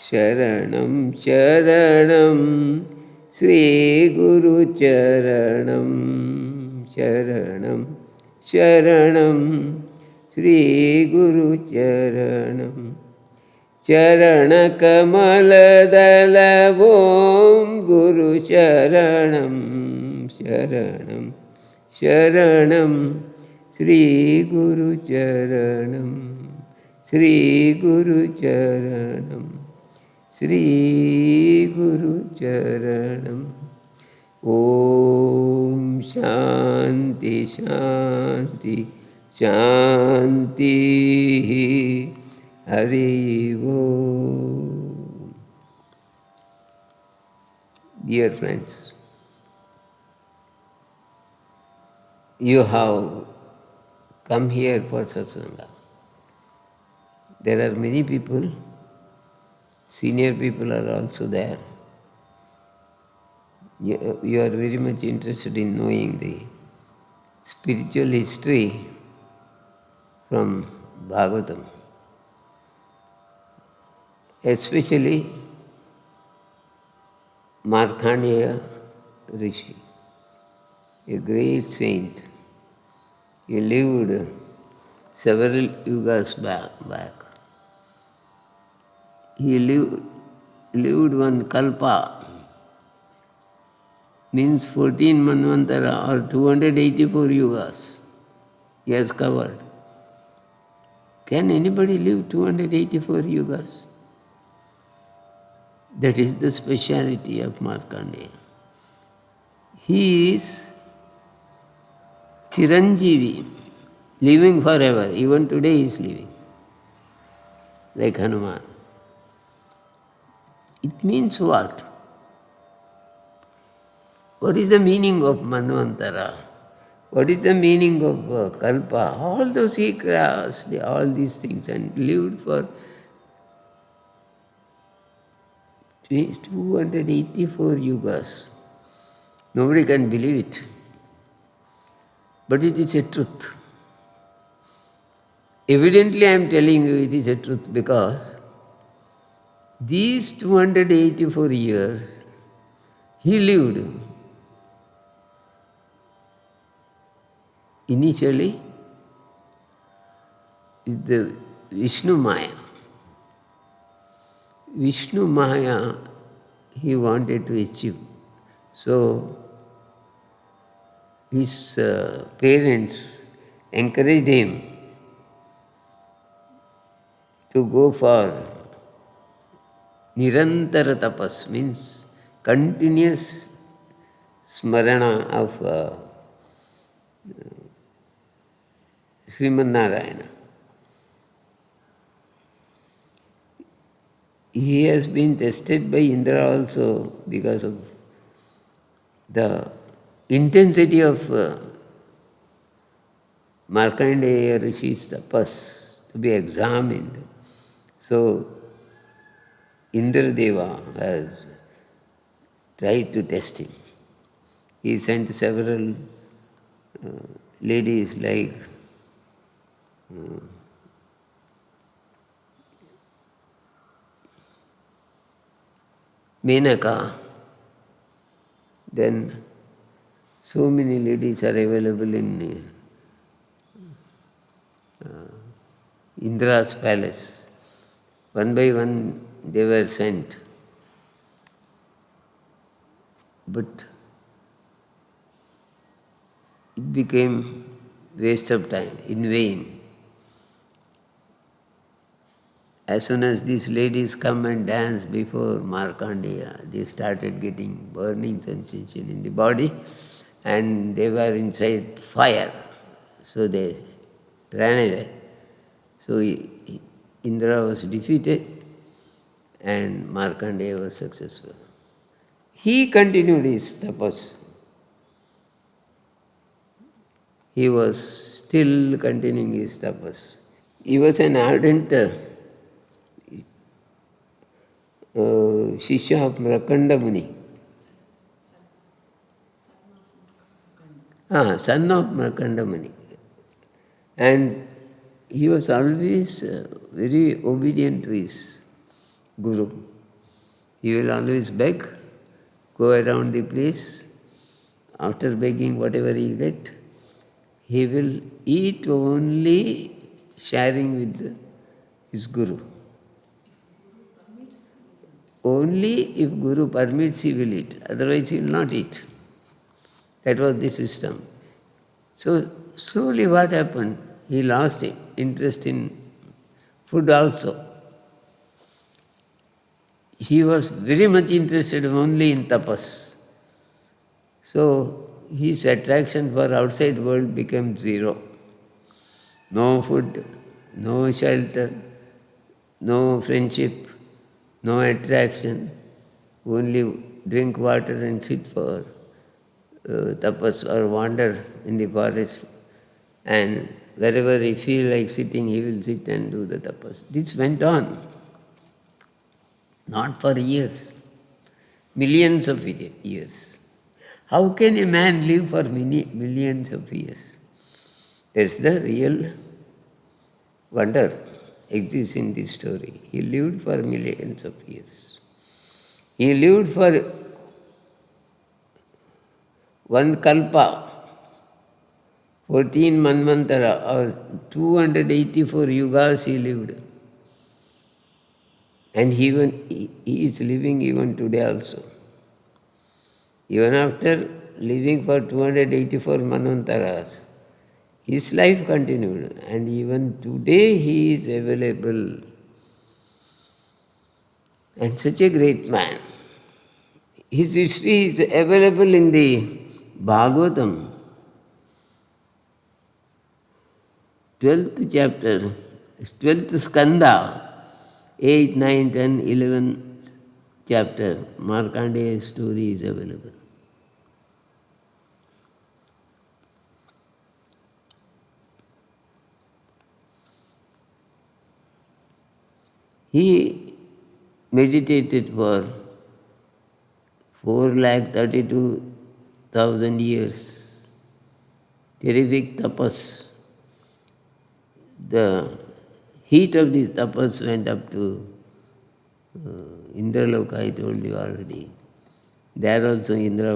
शरणं शरणं श्रीगुरुचरणं शरणं शरणं श्रीगुरुचरणं चरणकमलदलवों गुरुशरणं शरणं शरणं श्रीगुरुचरणं श्रीगुरुचरणं श्रीगुरुचरणं ॐ शान्ति शान्ति शान्तिः हरि ओम्. Dear friends, you have come here for satsanga. There are many people, senior people are also there. You are very much interested in knowing the spiritual history from Bhagavatam. Especially Markandeya Rishi, a great saint. He lived several yugas back. He lived one kalpa, means 14 manvantara or 284 yugas he has covered. Can anybody live 284 yugas? That is the speciality of Markandeya. He is Chiranjeevi, living forever. Even today he is living, like Hanuman. It means what? What is the meaning of Manvantara? What is the meaning of Kalpa? All those he crossed, all these things, and lived for 284 yugas. Nobody can believe it. But it is a truth. Evidently I am telling you it is a truth because these 284 years he lived initially with the Vishnu Maya. Vishnu Maya he wanted to achieve. So his parents encouraged him to go for Nirantara tapas, means continuous smarana of Srimad Narayana. He has been tested by Indra also because of the intensity of Markandeya Rishi's tapas to be examined. So Indra Deva has tried to test him. He sent several ladies like Menaka. Then so many ladies are available in Indra's palace. One by one they were sent. But it became waste of time, in vain. As soon as these ladies come and dance before Markandeya, they started getting burning sensation in the body and they were inside fire. So they ran away. So Indra was defeated and Markandeya was successful. He continued his tapas. He was still continuing his tapas. He was an ardent Shishya of Markanda Muni. Son of Markanda Muni. And he was always very obedient to his Guru. He will always beg, go around the place. After begging whatever he get, he will eat only sharing with his Guru. Only if Guru permits he will eat, otherwise he will not eat. That was the system. So slowly what happened? He lost interest in food also. He was very much interested only in tapas. So his attraction for outside world became zero. No food, no shelter, no friendship, no attraction, only drink water and sit for tapas or wander in the forest, and wherever he feel like sitting, he will sit and do the tapas. This went on, not for years, millions of years. How can a man live for millions of years? That's the real wonder exists in this story. He lived for millions of years. He lived for one kalpa, 14 manvantara, or 284 yugas he lived. And he is living even today also. Even after living for 284 manvantaras, his life continued, and even today he is available. And such a great man. His history is available in the Bhagavatam, 12th chapter, 12th skanda, 8, 9, 10, 11th chapter. Markandeya's story is available. He meditated for 4,32,000 years. Terrific tapas. The heat of the tapas went up to Indraloka, I told you already. There also Indra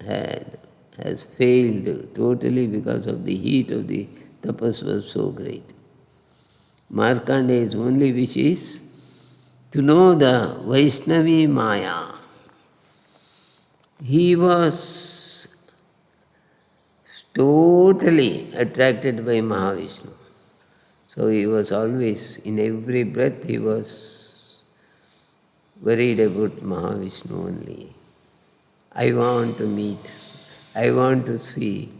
has failed totally because of the heat of the tapas was so great. Markandeya's only wish is to know the Vaishnavi Maya. He was totally attracted by Mahavishnu. So he was always, in every breath, he was worried about Mahavishnu only. I want to meet, I want to see,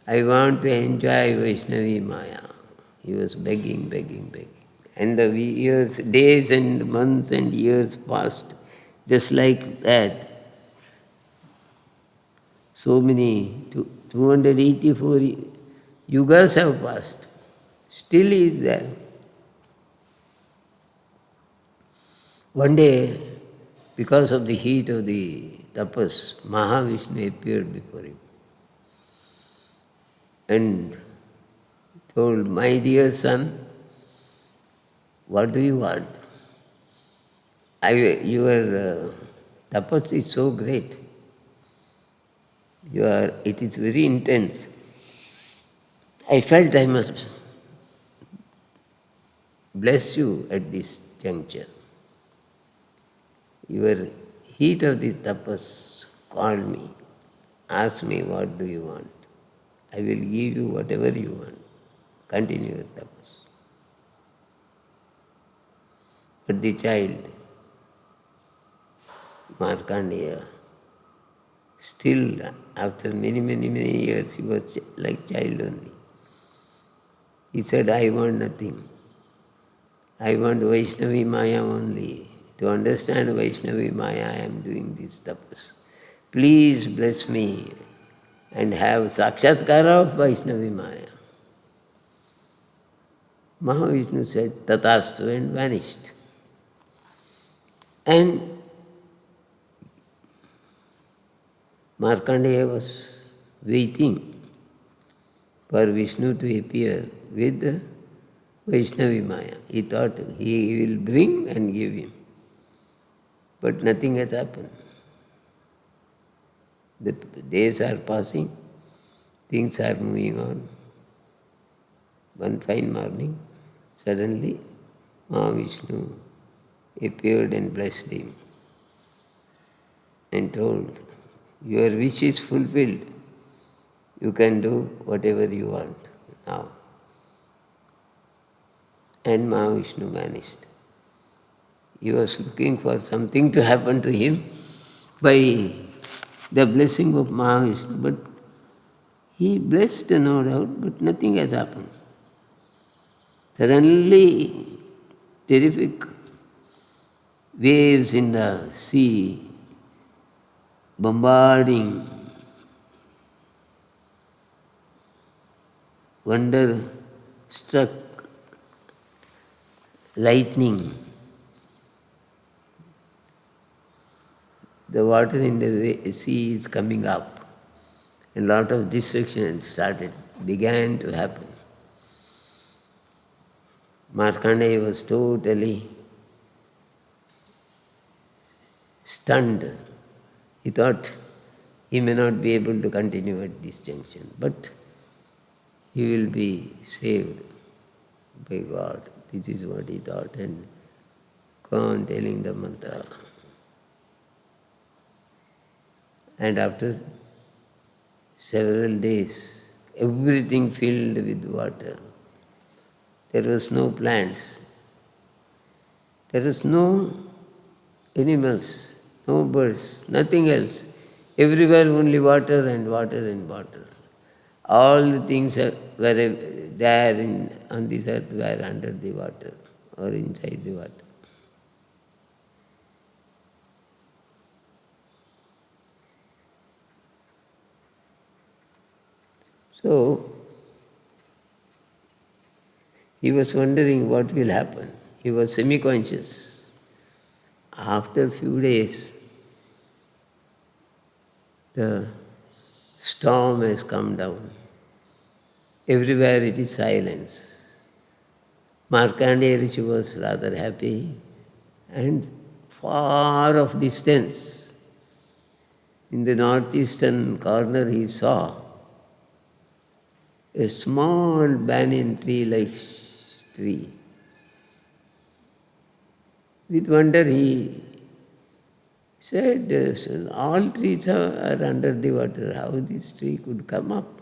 I want to enjoy Vaishnavi Maya. He was begging, begging, begging. And the years, days and months and years passed just like that. So many, 284 yugas have passed. Still he is there. One day, because of the heat of the tapas, Mahavishnu appeared before him and told, my dear son, what do you want? Your tapas is so great. It is very intense. I felt I must bless you at this juncture. Your heat of the tapas called me, asked me, what do you want? I will give you whatever you want. Continue your tapas. But the child, Markandeya, still after many years, he was like child only. He said, I want nothing. I want Vaishnavi Maya only. To understand Vaishnavi Maya, I am doing this tapas. Please bless me and have Sakshatkara of Vaishnavi Maya. Mahavishnu said, Tatastu, and vanished. And Markandeya was waiting for Vishnu to appear with Vaishnavi Maya. He thought he will bring and give him. but nothing has happened. The days are passing, things are moving on. One fine morning, suddenly Mahavishnu appeared and blessed him and told, "Your wish is fulfilled. You can do whatever you want now." And Mahavishnu vanished. He was looking for something to happen to him by the blessing of Mahavishnu, but he blessed no doubt, but nothing has happened. Suddenly, terrific waves in the sea bombarding, wonder-struck lightning. The water in the sea is coming up. A lot of destruction began to happen. Markandeya was totally stunned. He thought he may not be able to continue at this junction, but he will be saved by God. This is what he thought, and go on telling the mantra. And after several days, everything filled with water. There was no plants. There was no animals, no birds, nothing else. Everywhere only water and water and water. All the things were there on this earth were under the water or inside the water. So, he was wondering what will happen. He was semi-conscious. After a few days, the storm has come down. Everywhere it is silence. Markandeya Rishi was rather happy, and far off distance, in the northeastern corner, he saw a small banyan tree-like tree. With wonder, he said, all trees are under the water. How this tree could come up?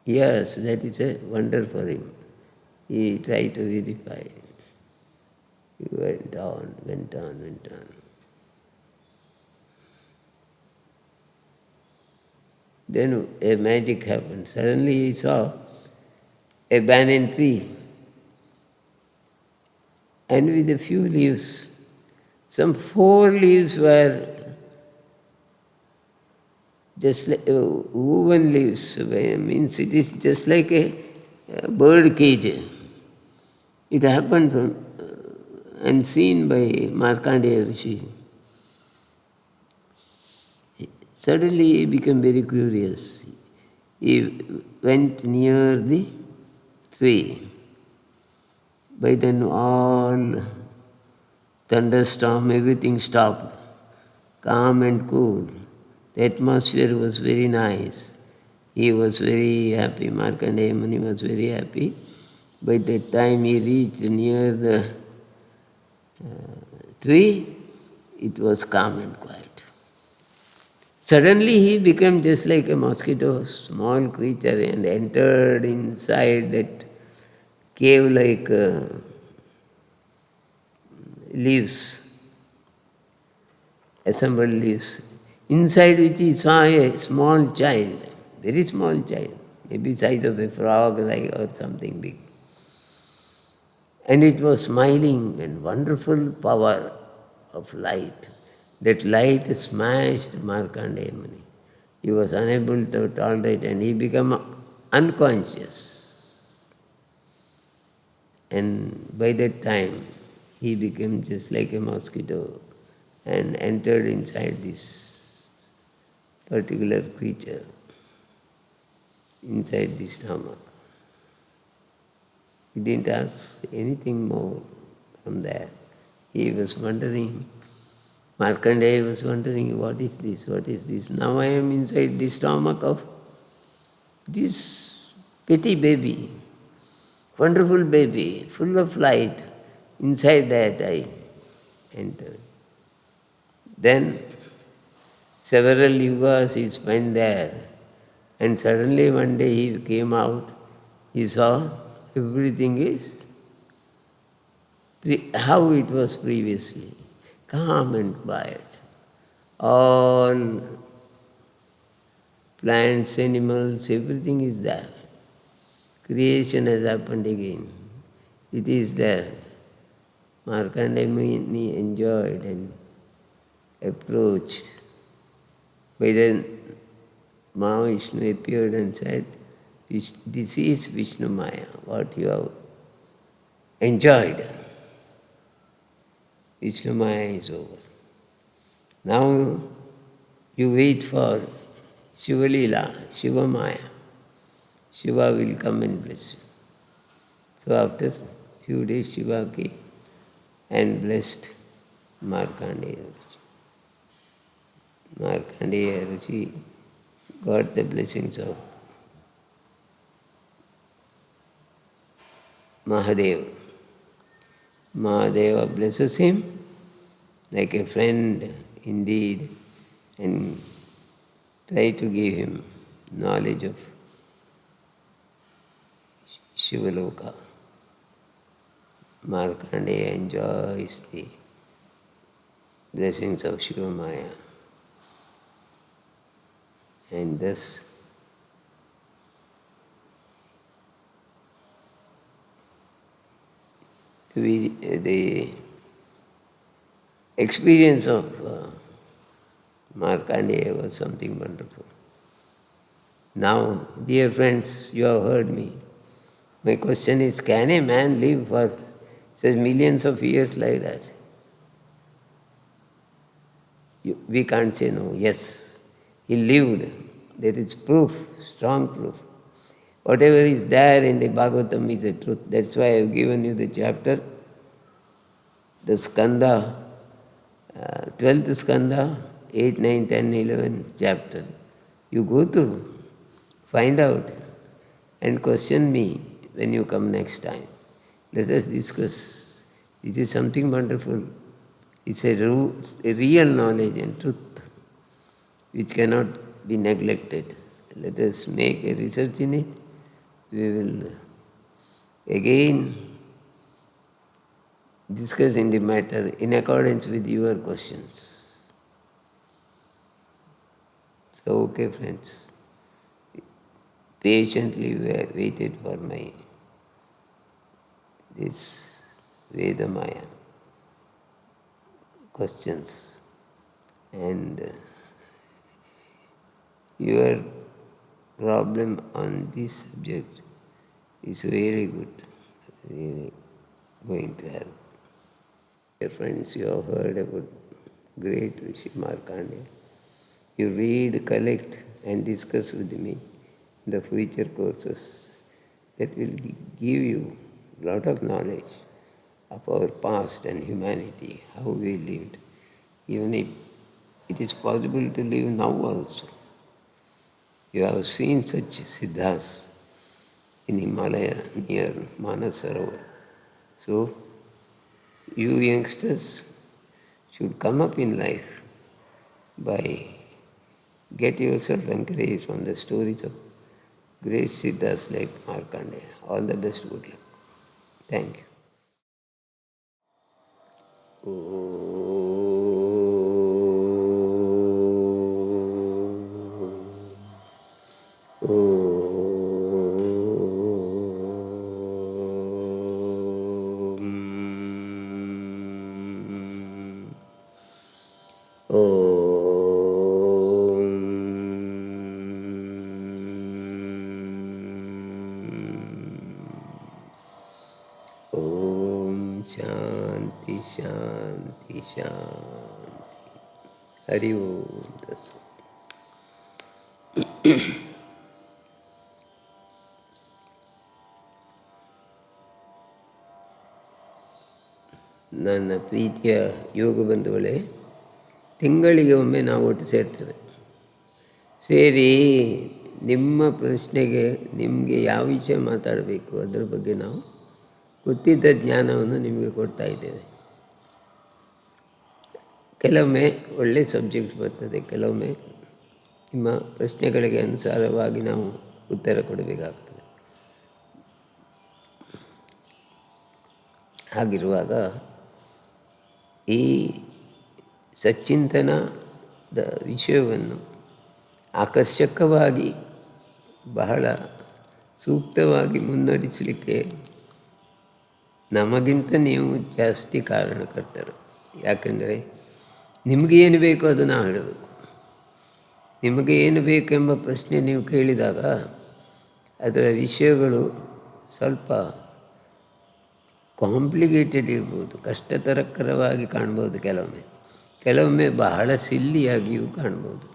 Yes, that is a wonder for him. He tried to verify. He went on, went on, went on. Then a magic happened. Suddenly he saw a banyan tree, and with a few leaves, some 4 leaves were just like woven leaves. Means it is just like a bird cage. It happened and seen by Markandeya Rishi. Suddenly he became very curious. He went near the tree. By then all thunderstorm, everything stopped. Calm and cool. The atmosphere was very nice. He was very happy. Markandeya Muni was very happy. By the time he reached near the tree, it was calm and quiet. Suddenly he became just like a mosquito, small creature, and entered inside that cave-like leaves, assembled leaves, inside which he saw a small child, very small child, maybe size of a frog like or something big. And it was smiling and wonderful power of light. That light smashed Markandeya Muni. He was unable to tolerate and he became unconscious. And by that time, he became just like a mosquito and entered inside this particular creature, inside the stomach. He didn't ask anything more from there. he was wondering, Markandeya was wondering, what is this, what is this? Now I am inside the stomach of this petty baby, wonderful baby, full of light. Inside that I entered. Then several yugas he spent there, and suddenly one day he came out, he saw everything is how it was previously, calm and quiet. All plants, animals, everything is there. Creation has happened again. It is there. Markandeya Muni enjoyed and approached. By then, Mahavishnu appeared and said, this is Vishnu Maya, what you have enjoyed. Vishnu Maya is over. Now you wait for Shiva Leela, Shiva Maya. Shiva will come and bless you. So after few days Shiva came and blessed Markandeya Rishi. Markandeya Rishi got the blessings of Mahadeva. Mahadeva blesses him like a friend indeed and try to give him knowledge of Shivaloka. Markandeya enjoys the blessings of Shiva Maya, and thus the experience of Markandeya was something wonderful. Now, dear friends, you have heard me. My question is, can a man live for such millions of years like that? We can't say no. Yes, he lived. There is proof, strong proof. Whatever is there in the Bhagavatam is the truth. That's why I have given you the chapter, the skanda, 12th skanda, 8, 9, 10, 11 chapter. You go through, find out, and question me when you come next time. Let us discuss. This is something wonderful. It's a real knowledge and truth which cannot be neglected. Let us make a research in it. We will again discuss in the matter in accordance with your questions. So, okay, friends, patiently waited for this Vedamaya questions, and your problem on this subject is really good, really going to help. Dear friends, you have heard about great Rishi Markandeya. You read, collect and discuss with me the future courses that will give you a lot of knowledge of our past and humanity, how we lived, even if it is possible to live now also. You have seen such siddhas in Himalaya near Manas Sarovar. So, you youngsters should come up in life by get yourself encouraged from the stories of great siddhas like Markandeya. All the best, good luck. Thank Om Shanti Shanti Shanti. Hari Om Tassat. ನನ್ನ ಪ್ರೀತಿಯ ಯೋಗ ಬಂಧುಗಳೇ, ತಿಂಗಳಿಗೆ ಒಮ್ಮೆ ನಾವು ಒಟ್ಟು ಸೇರ್ತೇವೆ. ಸೇರಿ ನಿಮ್ಮ ಪ್ರಶ್ನೆಗೆ ನಿಮಗೆ ಯಾವ ವಿಷಯ ಮಾತಾಡಬೇಕು ಅದರ ಬಗ್ಗೆ ನಾವು ಗೊತ್ತಿದ್ದ ಜ್ಞಾನವನ್ನು ನಿಮಗೆ ಕೊಡ್ತಾ ಇದ್ದೇವೆ. ಕೆಲವೊಮ್ಮೆ ಒಳ್ಳೆಯ ಸಬ್ಜೆಕ್ಟ್ ಬರ್ತದೆ, ಕೆಲವೊಮ್ಮೆ ನಿಮ್ಮ ಪ್ರಶ್ನೆಗಳಿಗೆ ಅನುಸಾರವಾಗಿ ನಾವು ಉತ್ತರ ಕೊಡಬೇಕಾಗ್ತದೆ. ಹಾಗಿರುವಾಗ ಈ ಸಚ್ಚಿಂತನದ ವಿಷಯವನ್ನು ಆಕರ್ಷಕವಾಗಿ ಬಹಳ ಸೂಕ್ತವಾಗಿ ಮುನ್ನಡೆಸಲಿಕ್ಕೆ ನಮಗಿಂತ ನೀವು ಜಾಸ್ತಿ ಕಾರಣಕರ್ತರು. ಯಾಕೆಂದರೆ ನಿಮಗೆ ಏನು ಬೇಕೋ ಅದನ್ನು ಹೇಳಬೇಕು. ನಿಮಗೆ ಏನು ಬೇಕೆಂಬ ಪ್ರಶ್ನೆ ನೀವು ಕೇಳಿದಾಗ ಅದರ ವಿಷಯಗಳು ಸ್ವಲ್ಪ ಕಾಂಪ್ಲಿಕೇಟೆಡ್ ಇರ್ಬೋದು, ಕಷ್ಟಕರವಾಗಿ ಕಾಣ್ಬೋದು. ಕೆಲವೊಮ್ಮೆ ಬಹಳ ಸಿಲ್ಲಿಯಾಗಿಯೂ ಕಾಣ್ಬೋದು.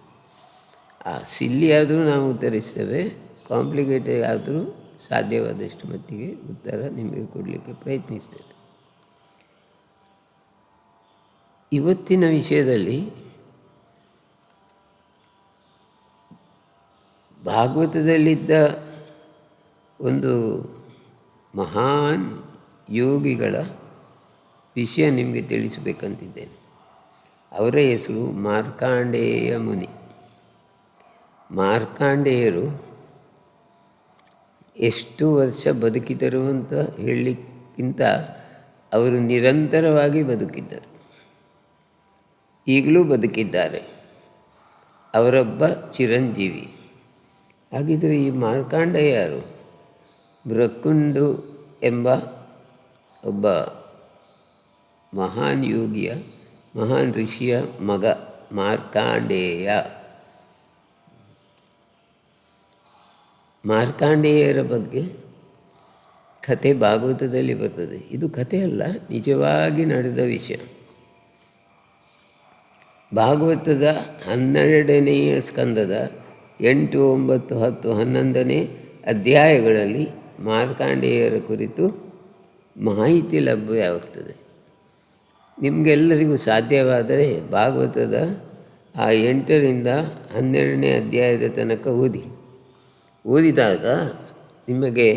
ಆ ಸಿಲ್ಲಿಯಾದರೂ ನಾವು ಉತ್ತರಿಸ್ತೇವೆ, ಕಾಂಪ್ಲಿಕೇಟೆಡ್ ಆದರೂ ಸಾಧ್ಯವಾದಷ್ಟು ಮಟ್ಟಿಗೆ ಉತ್ತರ ನಿಮಗೆ ಕೊಡಲಿಕ್ಕೆ ಪ್ರಯತ್ನಿಸ್ತೇವೆ. ಇವತ್ತಿನ ವಿಷಯದಲ್ಲಿ ಭಾಗವತದಲ್ಲಿದ್ದ ಒಂದು ಮಹಾನ್ ಯೋಗಿಗಳ ವಿಷಯ ನಿಮಗೆ ತಿಳಿಸಬೇಕಂತಿದ್ದೇನೆ. ಅವರ ಹೆಸರು ಮಾರ್ಕಾಂಡೇಯ ಮುನಿ. ಮಾರ್ಕಾಂಡೇಯರು ಎಷ್ಟು ವರ್ಷ ಬದುಕಿದರು ಅಂತ ಹೇಳಲಿಕ್ಕಿಂತ ಅವರು ನಿರಂತರವಾಗಿ ಬದುಕಿದ್ದರು, ಈಗಲೂ ಬದುಕಿದ್ದಾರೆ. ಅವರೊಬ್ಬ ಚಿರಂಜೀವಿ. ಹಾಗಿದ್ದರೆ ಈ ಮಾರ್ಕಾಂಡೇಯ ಯಾರು? ಭೃಕುಂಡು ಎಂಬ ಒಬ್ಬ ಮಹಾನ್ ಯೋಗಿಯ, ಮಹಾನ್ ಋಷಿಯ ಮಗ ಮಾರ್ಕಾಂಡೇಯ. ಮಾರ್ಕಾಂಡೇಯರ ಬಗ್ಗೆ ಕಥೆ ಭಾಗವತದಲ್ಲಿ ಬರ್ತದೆ. ಇದು ಕಥೆ ಅಲ್ಲ, ನಿಜವಾಗಿ ನಡೆದ ವಿಷಯ. ಭಾಗವತದ 12ನೆಯ ಸ್ಕಂದದ 8, 9, 10, 11ನೇ ಅಧ್ಯಾಯಗಳಲ್ಲಿ ಮಾರ್ಕಾಂಡೇಯರ ಕುರಿತು ಮಾಹಿತಿ ಲಭ್ಯವಾಗ್ತದೆ. ನಿಮಗೆಲ್ಲರಿಗೂ ಸಾಧ್ಯವಾದರೆ ಭಾಗವತದ ಆ 8ರಿಂದ 12ನೇ ಅಧ್ಯಾಯದ ತನಕ ಓದಿದಾಗ ನಿಮಗೆ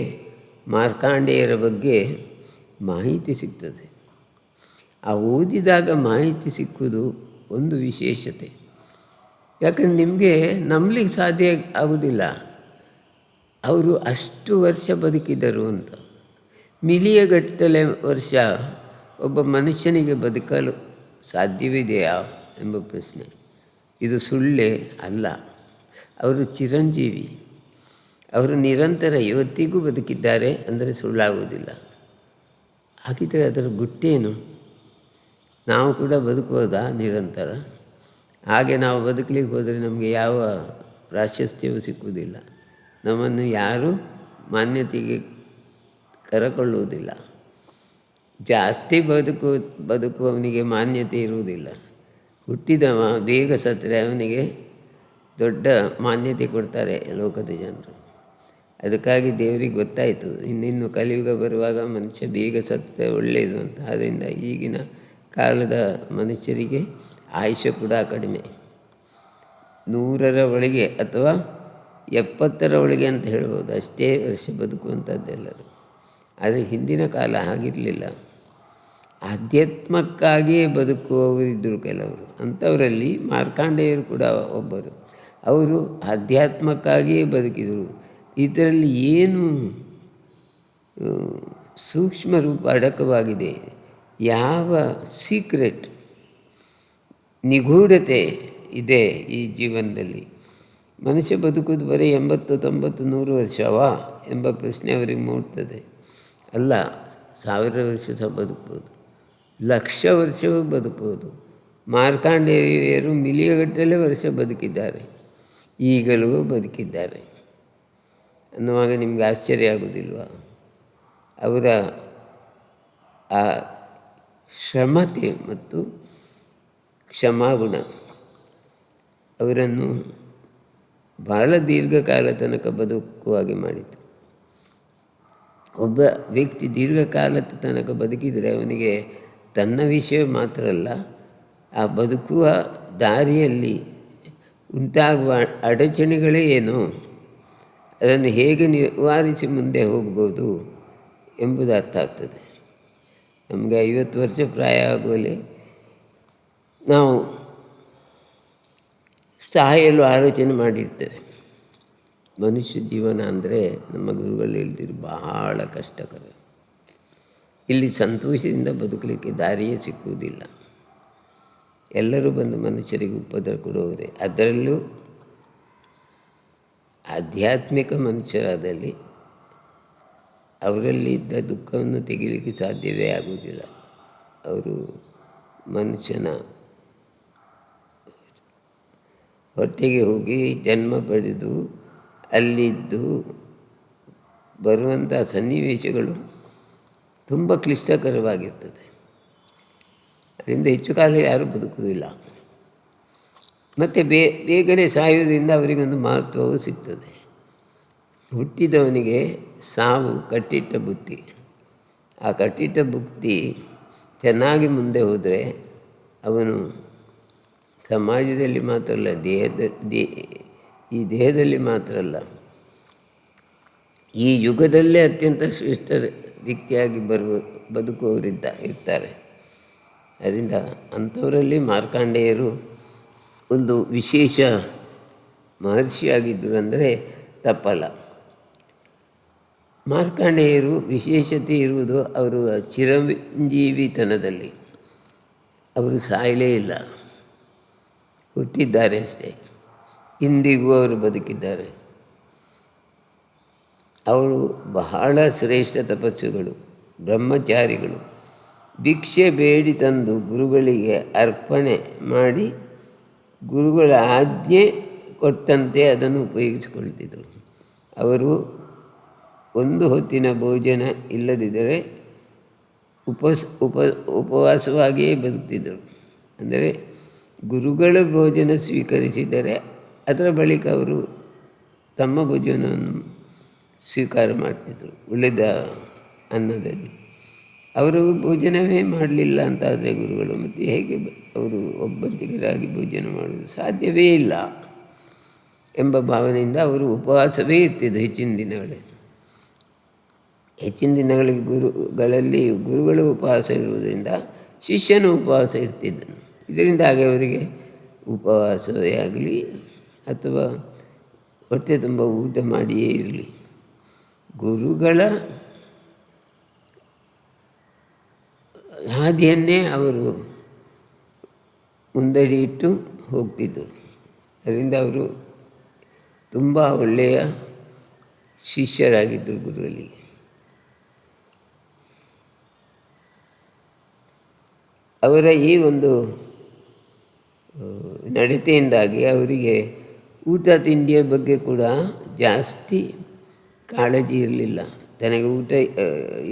ಮಾರ್ಕಾಂಡೇಯರ ಬಗ್ಗೆ ಮಾಹಿತಿ ಸಿಗ್ತದೆ. ಆ ಓದಿದಾಗ ಮಾಹಿತಿ ಸಿಕ್ಕುವುದು ಒಂದು ವಿಶೇಷತೆ. ಯಾಕಂದರೆ ನಿಮಗೆ ನಂಬಲಿಕ್ಕೆ ಸಾಧ್ಯ ಆಗುವುದಿಲ್ಲ ಅವರು ಅಷ್ಟು ವರ್ಷ ಬದುಕಿದರು ಅಂತ. ಮಿಲಿಯಗಟ್ಟಲೆ ವರ್ಷ ಒಬ್ಬ ಮನುಷ್ಯನಿಗೆ ಬದುಕಲು ಸಾಧ್ಯವಿದೆಯಾ ಎಂಬ ಪ್ರಶ್ನೆ. ಇದು ಸುಳ್ಳೇ ಅಲ್ಲ. ಅವರು ಚಿರಂಜೀವಿ, ಅವರು ನಿರಂತರ ಇವತ್ತಿಗೂ ಬದುಕಿದ್ದಾರೆ ಅಂದರೆ ಸುಳ್ಳಾಗುವುದಿಲ್ಲ. ಹಾಗಿದ್ದರೆ ಅದರ ಗುಟ್ಟೇನು? ನಾವು ಕೂಡ ಬದುಕುವುದಾ ನಿರಂತರ? ಹಾಗೆ ನಾವು ಬದುಕಲಿಕ್ಕೆ ಹೋದರೆ ನಮಗೆ ಯಾವ ಪ್ರಾಶಸ್ತ್ಯವೂ ಸಿಕ್ಕುವುದಿಲ್ಲ, ನಮ್ಮನ್ನು ಯಾರೂ ಮಾನ್ಯತೆಗೆ ಕರೆಕೊಳ್ಳುವುದಿಲ್ಲ. ಜಾಸ್ತಿ ಬದುಕುವವನಿಗೆ ಮಾನ್ಯತೆ ಇರುವುದಿಲ್ಲ. ಹುಟ್ಟಿದವ ಬೇಗ ಸತ್ತರೆ ಅವನಿಗೆ ದೊಡ್ಡ ಮಾನ್ಯತೆ ಕೊಡ್ತಾರೆ ಲೋಕದ ಜನರು. ಅದಕ್ಕಾಗಿ ದೇವರಿಗೆ ಗೊತ್ತಾಯಿತು ಇನ್ನಿನ್ನು ಕಲಿಯುಗ ಬರುವಾಗ ಮನುಷ್ಯ ಬೇಗ ಸತ್ತರೆ ಒಳ್ಳೆಯದು ಅಂತ. ಆದ್ದರಿಂದ ಈಗಿನ ಕಾಲದ ಮನುಷ್ಯರಿಗೆ ಆಯುಷ್ಯ ಕೂಡ ಕಡಿಮೆ, 100ರ ಒಳಗೆ ಅಥವಾ 70ರ ಒಳಗೆ ಅಂತ ಹೇಳ್ಬೋದು, ಅಷ್ಟೇ ವರ್ಷ ಬದುಕುವಂಥದ್ದೆಲ್ಲರು. ಆದರೆ ಹಿಂದಿನ ಕಾಲ ಹಾಗಿರಲಿಲ್ಲ. ಆಧ್ಯಾತ್ಮಕ್ಕಾಗಿಯೇ ಬದುಕುವವರಿದ್ದರು ಕೆಲವರು. ಅಂಥವರಲ್ಲಿ ಮಾರ್ಕಾಂಡೇಯರು ಕೂಡ ಒಬ್ಬರು. ಅವರು ಆಧ್ಯಾತ್ಮಕ್ಕಾಗಿಯೇ ಬದುಕಿದರು. ಇದರಲ್ಲಿ ಏನು ಸೂಕ್ಷ್ಮ ರೂಪ ಅಡಕವಾಗಿದೆ, ಯಾವ ಸೀಕ್ರೆಟ್, ನಿಗೂಢತೆ ಇದೆ ಈ ಜೀವನದಲ್ಲಿ? ಮನುಷ್ಯ ಬದುಕೋದು ಬರೀ 80, 90, 100 ವರ್ಷವಾ ಎಂಬ ಪ್ರಶ್ನೆ ಅವರಿಗೆ ಮೂಡ್ತದೆ. ಅಲ್ಲ, 1000 ವರ್ಷ ಸಹ ಬದುಕ್ಬೋದು, 1,00,000 ವರ್ಷವೂ ಬದುಕ್ಬೋದು. ಮಾರ್ಕಾಂಡೇಯರು ಮಿಲಿಯಗಟ್ಟಲೆ ವರ್ಷ ಬದುಕಿದ್ದಾರೆ, ಈಗಲೂ ಬದುಕಿದ್ದಾರೆ ಅನ್ನುವಾಗ ನಿಮಗೆ ಆಶ್ಚರ್ಯ ಆಗೋದಿಲ್ವ? ಅವರ ಆ ಶ್ರಮತೆ ಮತ್ತು ಕ್ಷಮಾಗುಣ ಅವರನ್ನು ಬಹಳ ದೀರ್ಘಕಾಲ ತನಕ ಬದುಕುವಾಗೆ ಮಾಡಿತು. ಒಬ್ಬ ವ್ಯಕ್ತಿ ದೀರ್ಘಕಾಲದ ತನಕ ಬದುಕಿದರೆ ಅವನಿಗೆ ತನ್ನ ವಿಷಯ ಮಾತ್ರ ಅಲ್ಲ, ಆ ಬದುಕುವ ದಾರಿಯಲ್ಲಿ ಉಂಟಾಗುವ ಅಡಚಣೆಗಳೇ ಏನು, ಅದನ್ನು ಹೇಗೆ ನಿವಾರಿಸಿ ಮುಂದೆ ಹೋಗ್ಬೋದು ಎಂಬುದು ಅರ್ಥ ಆಗ್ತದೆ. ನಮಗೆ 50 ವರ್ಷ ಪ್ರಾಯ ಆಗುವಲ್ಲಿ ನಾವು ಸಾಯಲು ಆಲೋಚನೆ ಮಾಡಿರ್ತೇವೆ. ಮನುಷ್ಯ ಜೀವನ ಅಂದರೆ ನಮ್ಮ ಗುರುಗಳು ಹೇಳ್ತಿದ್ರು ಬಹಳ ಕಷ್ಟಕರ. ಇಲ್ಲಿ ಸಂತೋಷದಿಂದ ಬದುಕಲಿಕ್ಕೆ ದಾರಿಯೇ ಸಿಕ್ಕುವುದಿಲ್ಲ. ಎಲ್ಲರೂ ಬಂದು ಮನುಷ್ಯರಿಗೆ ಉಪದ್ರ ಕೊಡುವವರೇ. ಅದರಲ್ಲೂ ಆಧ್ಯಾತ್ಮಿಕ ಮನುಷ್ಯರಾದಲ್ಲಿ ಅವರಲ್ಲಿ ಇದ್ದ ದುಃಖವನ್ನು ತೆಗಿಲಿಕ್ಕೆ ಸಾಧ್ಯವೇ ಆಗುವುದಿಲ್ಲ. ಅವರು ಮನುಷ್ಯನ ಹೊಟ್ಟೆಗೆ ಹೋಗಿ ಜನ್ಮ ಪಡೆದು ಅಲ್ಲಿದ್ದು ಬರುವಂಥ ಸನ್ನಿವೇಶಗಳು ತುಂಬ ಕ್ಲಿಷ್ಟಕರವಾಗಿರ್ತದೆ. ಅದರಿಂದ ಹೆಚ್ಚು ಕಾಲ ಯಾರೂ ಬದುಕುವುದಿಲ್ಲ. ಮತ್ತು ಬೇಗನೆ ಸಾಯುವುದರಿಂದ ಅವರಿಗೊಂದು ಮಹತ್ವವೂ ಸಿಗ್ತದೆ. ಹುಟ್ಟಿದವನಿಗೆ ಸಾವು ಕಟ್ಟಿಟ್ಟ ಬುತ್ತಿ. ಆ ಕಟ್ಟಿಟ್ಟ ಬುತ್ತಿ ಚೆನ್ನಾಗಿ ಮುಂದೆ ಹೋದರೆ ಅವನು ಸಮಾಜದಲ್ಲಿ ಮಾತ್ರ ಅಲ್ಲ, ಈ ದೇಹದಲ್ಲಿ ಮಾತ್ರ ಅಲ್ಲ, ಈ ಯುಗದಲ್ಲೇ ಅತ್ಯಂತ ಶ್ರೇಷ್ಠ ವ್ಯಕ್ತಿಯಾಗಿ ಇರ್ತಾರೆ. ಅದರಿಂದ ಅಂಥವರಲ್ಲಿ ಮಾರ್ಕಾಂಡೇಯರು ಒಂದು ವಿಶೇಷ ಮಹರ್ಷಿಯಾಗಿದ್ದರು ಅಂದರೆ ತಪ್ಪಲ್ಲ. ಮಾರ್ಕಾಂಡೇಯರು ವಿಶೇಷತೆ ಇರುವುದು ಅವರು ಚಿರಂಜೀವಿತನದಲ್ಲಿ. ಅವರು ಸಾಯಲೇ ಇಲ್ಲ, ಹುಟ್ಟಿದ್ದಾರೆ ಅಷ್ಟೇ. ಇಂದಿಗೂ ಅವರು ಬದುಕಿದ್ದಾರೆ. ಅವರು ಬಹಳ ಶ್ರೇಷ್ಠ ತಪಸ್ಸುಗಳು, ಬ್ರಹ್ಮಚಾರಿಗಳು. ಭಿಕ್ಷೆ ಬೇಡಿ ತಂದು ಗುರುಗಳಿಗೆ ಅರ್ಪಣೆ ಮಾಡಿ ಗುರುಗಳ ಆಜ್ಞೆ ಕೊಟ್ಟಂತೆ ಅದನ್ನು ಉಪಯೋಗಿಸಿಕೊಳ್ತಿದ್ದರು. ಅವರು ಒಂದು ಹೊತ್ತಿನ ಭೋಜನ ಇಲ್ಲದಿದ್ದರೆ ಉಪವಾಸವಾಗಿಯೇ ಬದುಕ್ತಿದ್ದರು. ಅಂದರೆ ಗುರುಗಳ ಭೋಜನ ಸ್ವೀಕರಿಸಿದರೆ ಅದರ ಬಳಿಕ ಅವರು ತಮ್ಮ ಭೋಜನವನ್ನು ಸ್ವೀಕಾರ ಮಾಡ್ತಿದ್ದರು. ಉಳಿದ ಅನ್ನದಲ್ಲಿ ಅವರು ಭೋಜನವೇ ಮಾಡಲಿಲ್ಲ ಅಂತಾದರೆ ಗುರುಗಳು ಮತ್ತು ಹೇಗೆ ಅವರು ಒಬ್ಬರಿಗರಾಗಿ ಭೋಜನ ಮಾಡುವುದು ಸಾಧ್ಯವೇ ಇಲ್ಲ ಎಂಬ ಭಾವನೆಯಿಂದ ಅವರು ಉಪವಾಸವೇ ಇರ್ತಿದ್ದರು ಹೆಚ್ಚಿನ ದಿನಗಳಿಗೆ ಗುರುಗಳು ಉಪವಾಸ ಇರುವುದರಿಂದ ಶಿಷ್ಯನು ಉಪವಾಸ ಇರ್ತಿದ್ದನು. ಇದರಿಂದಾಗಿ ಅವರಿಗೆ ಉಪವಾಸವೇ ಆಗಲಿ ಅಥವಾ ಹೊಟ್ಟೆ ತುಂಬ ಊಟ ಮಾಡಿಯೇ ಇರಲಿ, ಗುರುಗಳ ಹಾದಿಯನ್ನೇ ಅವರು ಮುಂದಡಿ ಇಟ್ಟು ಹೋಗ್ತಿದ್ದರು. ಅದರಿಂದ ಅವರು ತುಂಬ ಒಳ್ಳೆಯ ಶಿಷ್ಯರಾಗಿದ್ದರು ಗುರುಗಳಿಗೆ. ಅವರ ಈ ಒಂದು ನಡತೆಯಿಂದಾಗಿ ಅವರಿಗೆ ಊಟ ತಿಂಡಿಯ ಬಗ್ಗೆ ಕೂಡ ಜಾಸ್ತಿ ಕಾಳಜಿ ಇರಲಿಲ್ಲ. ತನಗೆ ಊಟ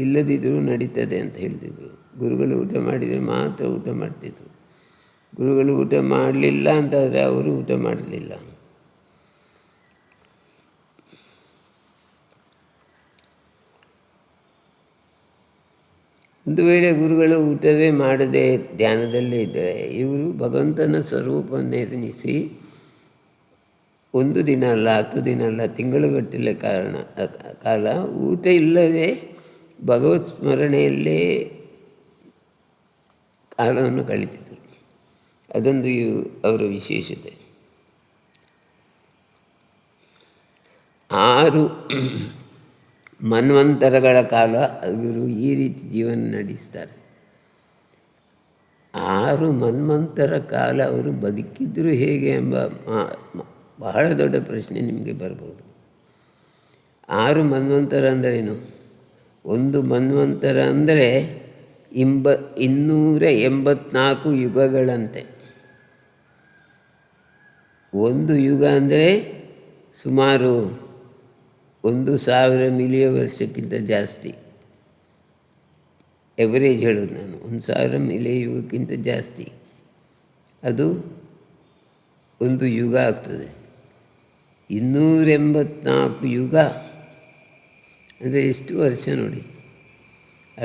ಇಲ್ಲದಿದ್ದರೂ ನಡೀತದೆ ಅಂತ ಹೇಳ್ತಿದ್ರು. ಗುರುಗಳು ಊಟ ಮಾಡಿದರೆ ಮಾತ್ರ ಊಟ ಮಾಡ್ತಿದ್ರು. ಗುರುಗಳು ಊಟ ಮಾಡಲಿಲ್ಲ ಅಂತಾದರೆ ಅವರು ಊಟ ಮಾಡಲಿಲ್ಲ. ಒಂದು ವೇಳೆ ಗುರುಗಳು ಊಟವೇ ಮಾಡದೆ ಧ್ಯಾನದಲ್ಲೇ ಇದ್ದರೆ ಇವರು ಭಗವಂತನ ಸ್ವರೂಪವನ್ನೆನಿಸಿ 1 ದಿನ ಅಲ್ಲ, 10 ದಿನ ಅಲ್ಲ, ತಿಂಗಳುಗಟ್ಟಲೆ ಕಾಲ ಊಟ ಇಲ್ಲದೆ ಭಗವತ್ ಸ್ಮರಣೆಯಲ್ಲೇ ಕಾಲವನ್ನು ಕಳೀತಿದ್ದರು. ಅದೊಂದು ಅವರ ವಿಶೇಷತೆ. 6 ಮನ್ವಂತರಗಳ ಕಾಲ ಇವರು ಈ ರೀತಿ ಜೀವನ ನಡೆಸ್ತಾರೆ. 6 ಮನ್ವಂತರ ಕಾಲ ಅವರು ಬದುಕಿದ್ರು ಹೇಗೆ ಎಂಬ ಬಹಳ ದೊಡ್ಡ ಪ್ರಶ್ನೆ ನಿಮಗೆ ಬರ್ಬೋದು. 6 ಮನ್ವಂತರ ಅಂದರೇನು? 1 ಮನ್ವಂತರ ಅಂದರೆ 284 ಯುಗಗಳಂತೆ. 1 ಯುಗ ಅಂದರೆ ಸುಮಾರು 1000 ಮಿಲಿಯನ್ ವರ್ಷಕ್ಕಿಂತ ಜಾಸ್ತಿ. ಎವರೇಜ್ ಹೇಳೋದು ನಾನು, 1000 ಮಿಲಿಯನ್ ಯುಗಕ್ಕಿಂತ ಜಾಸ್ತಿ. ಅದು 1 ಯುಗ ಆಗ್ತದೆ. 284 ಯುಗ ಅಂದರೆ ಎಷ್ಟು ವರ್ಷ ನೋಡಿ,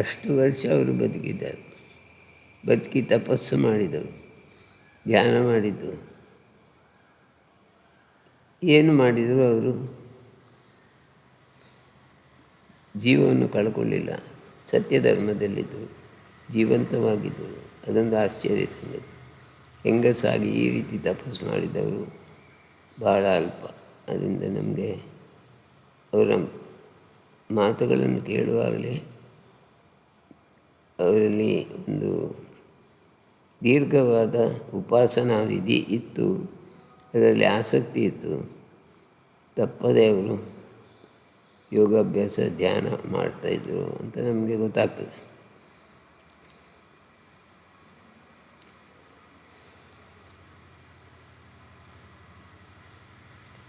ಅಷ್ಟು ವರ್ಷ ಅವರು ಬದುಕಿದ್ದಾರೆ. ಬದುಕಿ ತಪಸ್ಸು ಮಾಡಿದರು, ಧ್ಯಾನ ಮಾಡಿದರು. ಏನು ಮಾಡಿದರು ಅವರು? ಜೀವವನ್ನು ಕಳ್ಕೊಳ್ಳಿಲ್ಲ, ಸತ್ಯಧರ್ಮದಲ್ಲಿದ್ದರು, ಜೀವಂತವಾಗಿದ್ದರು. ಅದೊಂದು ಆಶ್ಚರ್ಯ ಸಂಗತಿ. ಹೆಂಗಸಾಗಿ ಈ ರೀತಿ ತಪಸ್ಸು ಮಾಡಿದವರು ಭಾಳ ಅಲ್ಪ. ಅದರಿಂದ ನಮಗೆ ಅವರ ಮಾತುಗಳನ್ನು ಕೇಳುವಾಗಲೇ ಅವರಲ್ಲಿ ಒಂದು ದೀರ್ಘವಾದ ಉಪಾಸನಾ ವಿಧಿ ಇತ್ತು, ಅದರಲ್ಲಿ ಆಸಕ್ತಿ ಇತ್ತು. ತಪ್ಪದೇ ಅವರು ಯೋಗಾಭ್ಯಾಸ ಧ್ಯಾನ ಮಾಡ್ತಾಯಿದ್ರು ಅಂತ ನಮಗೆ ಗೊತ್ತಾಗ್ತದೆ.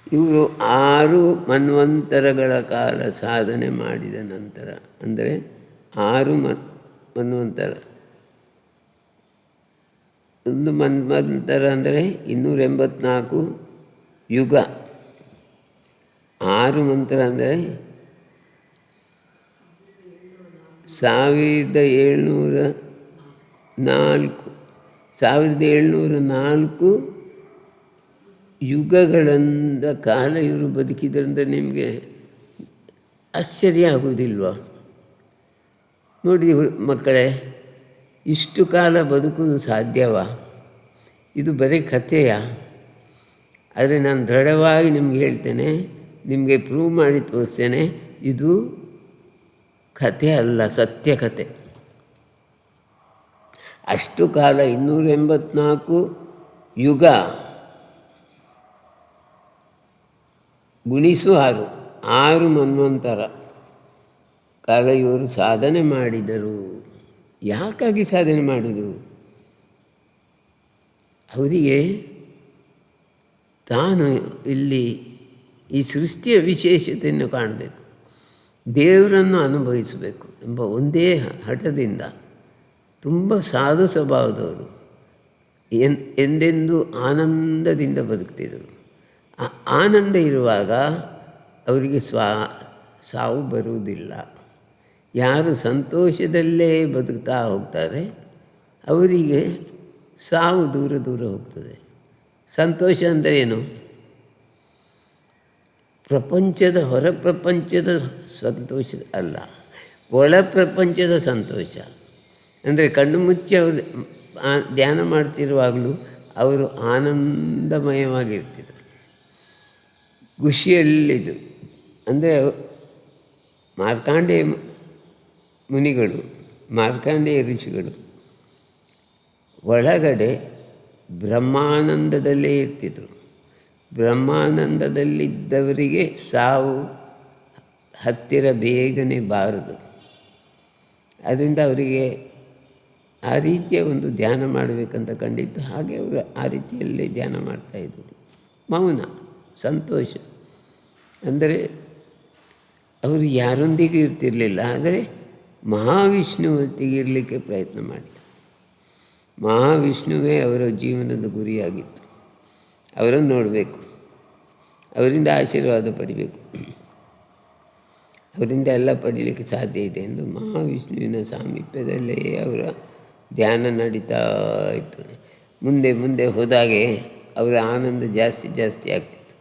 ಇವರು 6 ಮನ್ವಂತರಗಳ ಕಾಲ ಸಾಧನೆ ಮಾಡಿದ ನಂತರ, ಅಂದರೆ 6 ಮನ್ವಂತರ. ಒಂದು ಮನ್ವಂತರ ಅಂದರೆ 284 ಯುಗ. 6 ಮಂತ್ರ ಅಂದರೆ 1704 ಯುಗಗಳಿಂದ ಕಾಲ ಇವರು ಬದುಕಿದ್ರಿಂದ ನಿಮಗೆ ಆಶ್ಚರ್ಯ ಆಗುವುದಿಲ್ವ? ನೋಡಿ ಮಕ್ಕಳೇ, ಇಷ್ಟು ಕಾಲ ಬದುಕುವುದು ಸಾಧ್ಯವಾ? ಇದು ಬರೀ ಕಥೆಯ? ಆದರೆ ನಾನು ದೃಢವಾಗಿ ನಿಮ್ಗೆ ಹೇಳ್ತೇನೆ, ನಿಮಗೆ ಪ್ರೂವ್ ಮಾಡಿ ತೋರಿಸ್ತೇನೆ, ಇದು ಕಥೆ ಅಲ್ಲ, ಸತ್ಯ ಕಥೆ. ಅಷ್ಟು ಕಾಲ 284 ಯುಗ ಗುಣಿಸು 6 ಮನ್ವಂತರ ಕಾಲ ಇವರು ಸಾಧನೆ ಮಾಡಿದರು. ಯಾಕಾಗಿ ಸಾಧನೆ ಮಾಡಿದರು? ಅವರಿಗೆ ತಾನು ಇಲ್ಲಿ ಈ ಸೃಷ್ಟಿಯ ವಿಶೇಷತೆಯನ್ನು ಕಾಣಬೇಕು, ದೇವರನ್ನು ಅನುಭವಿಸಬೇಕು ಎಂಬ ಒಂದೇ ಹಠದಿಂದ ತುಂಬ ಸಾಧು ಸ್ವಭಾವದವರು ಎಂದೆಂದೂ ಆನಂದದಿಂದ ಬದುಕ್ತಿದ್ದರು. ಆ ಆನಂದ ಇರುವಾಗ ಅವರಿಗೆ ಸಾವು ಬರುವುದಿಲ್ಲ. ಯಾರು ಸಂತೋಷದಲ್ಲೇ ಬದುಕ್ತಾ ಹೋಗ್ತಾರೆ ಅವರಿಗೆ ಸಾವು ದೂರ ದೂರ ಹೋಗ್ತದೆ. ಸಂತೋಷ ಅಂದರೆ ಏನು? ಹೊರ ಪ್ರಪಂಚದ ಸಂತೋಷ ಅಲ್ಲ, ಒಳ ಪ್ರಪಂಚದ ಸಂತೋಷ. ಅಂದರೆ ಕಣ್ಣು ಮುಚ್ಚಿ ಅವರು ಧ್ಯಾನ ಮಾಡ್ತಿರುವಾಗಲೂ ಅವರು ಆನಂದಮಯವಾಗಿರ್ತಿದ್ರು, ಖುಷಿಯಲ್ಲಿದ್ದರು. ಅಂದರೆ ಮಾರ್ಕಾಂಡೇಯ ಋಷಿಗಳು ಒಳಗಡೆ ಬ್ರಹ್ಮಾನಂದದಲ್ಲೇ ಇರ್ತಿದ್ರು. ಬ್ರಹ್ಮಾನಂದದಲ್ಲಿದ್ದವರಿಗೆ ಸಾವು ಹತ್ತಿರ ಬೇಗನೆ ಬಾರದು. ಅದರಿಂದ ಅವರಿಗೆ ಆ ರೀತಿಯ ಒಂದು ಧ್ಯಾನ ಮಾಡಬೇಕಂತ ಕಂಡಿದ್ದು. ಹಾಗೆ ಅವರು ಆ ರೀತಿಯಲ್ಲೇ ಧ್ಯಾನ ಮಾಡ್ತಾಯಿದ್ದರು. ಮೌನ, ಸಂತೋಷ. ಅಂದರೆ ಅವರು ಯಾರೊಂದಿಗೂ ಇರ್ತಿರಲಿಲ್ಲ, ಆದರೆ ಮಹಾವಿಷ್ಣುವೊತ್ತಿಗೆ ಇರಲಿಕ್ಕೆ ಪ್ರಯತ್ನ ಮಾಡಿದರು. ಮಹಾವಿಷ್ಣುವೇ ಅವರ ಜೀವನದ ಗುರಿಯಾಗಿತ್ತು. ಅವರನ್ನು ನೋಡಬೇಕು, ಅವರಿಂದ ಆಶೀರ್ವಾದ ಪಡಿಬೇಕು, ಅವರಿಂದ ಎಲ್ಲ ಪಡೀಲಿಕ್ಕೆ ಸಾಧ್ಯ ಇದೆ ಎಂದು ಮಹಾವಿಷ್ಣುವಿನ ಸಾಮೀಪ್ಯದಲ್ಲೇ ಅವರ ಧ್ಯಾನ ನಡೀತಾ ಇತ್ತು. ಮುಂದೆ ಮುಂದೆ ಹೋದಾಗೆ ಅವರ ಆನಂದ ಜಾಸ್ತಿ ಜಾಸ್ತಿ ಆಗ್ತಿತ್ತು.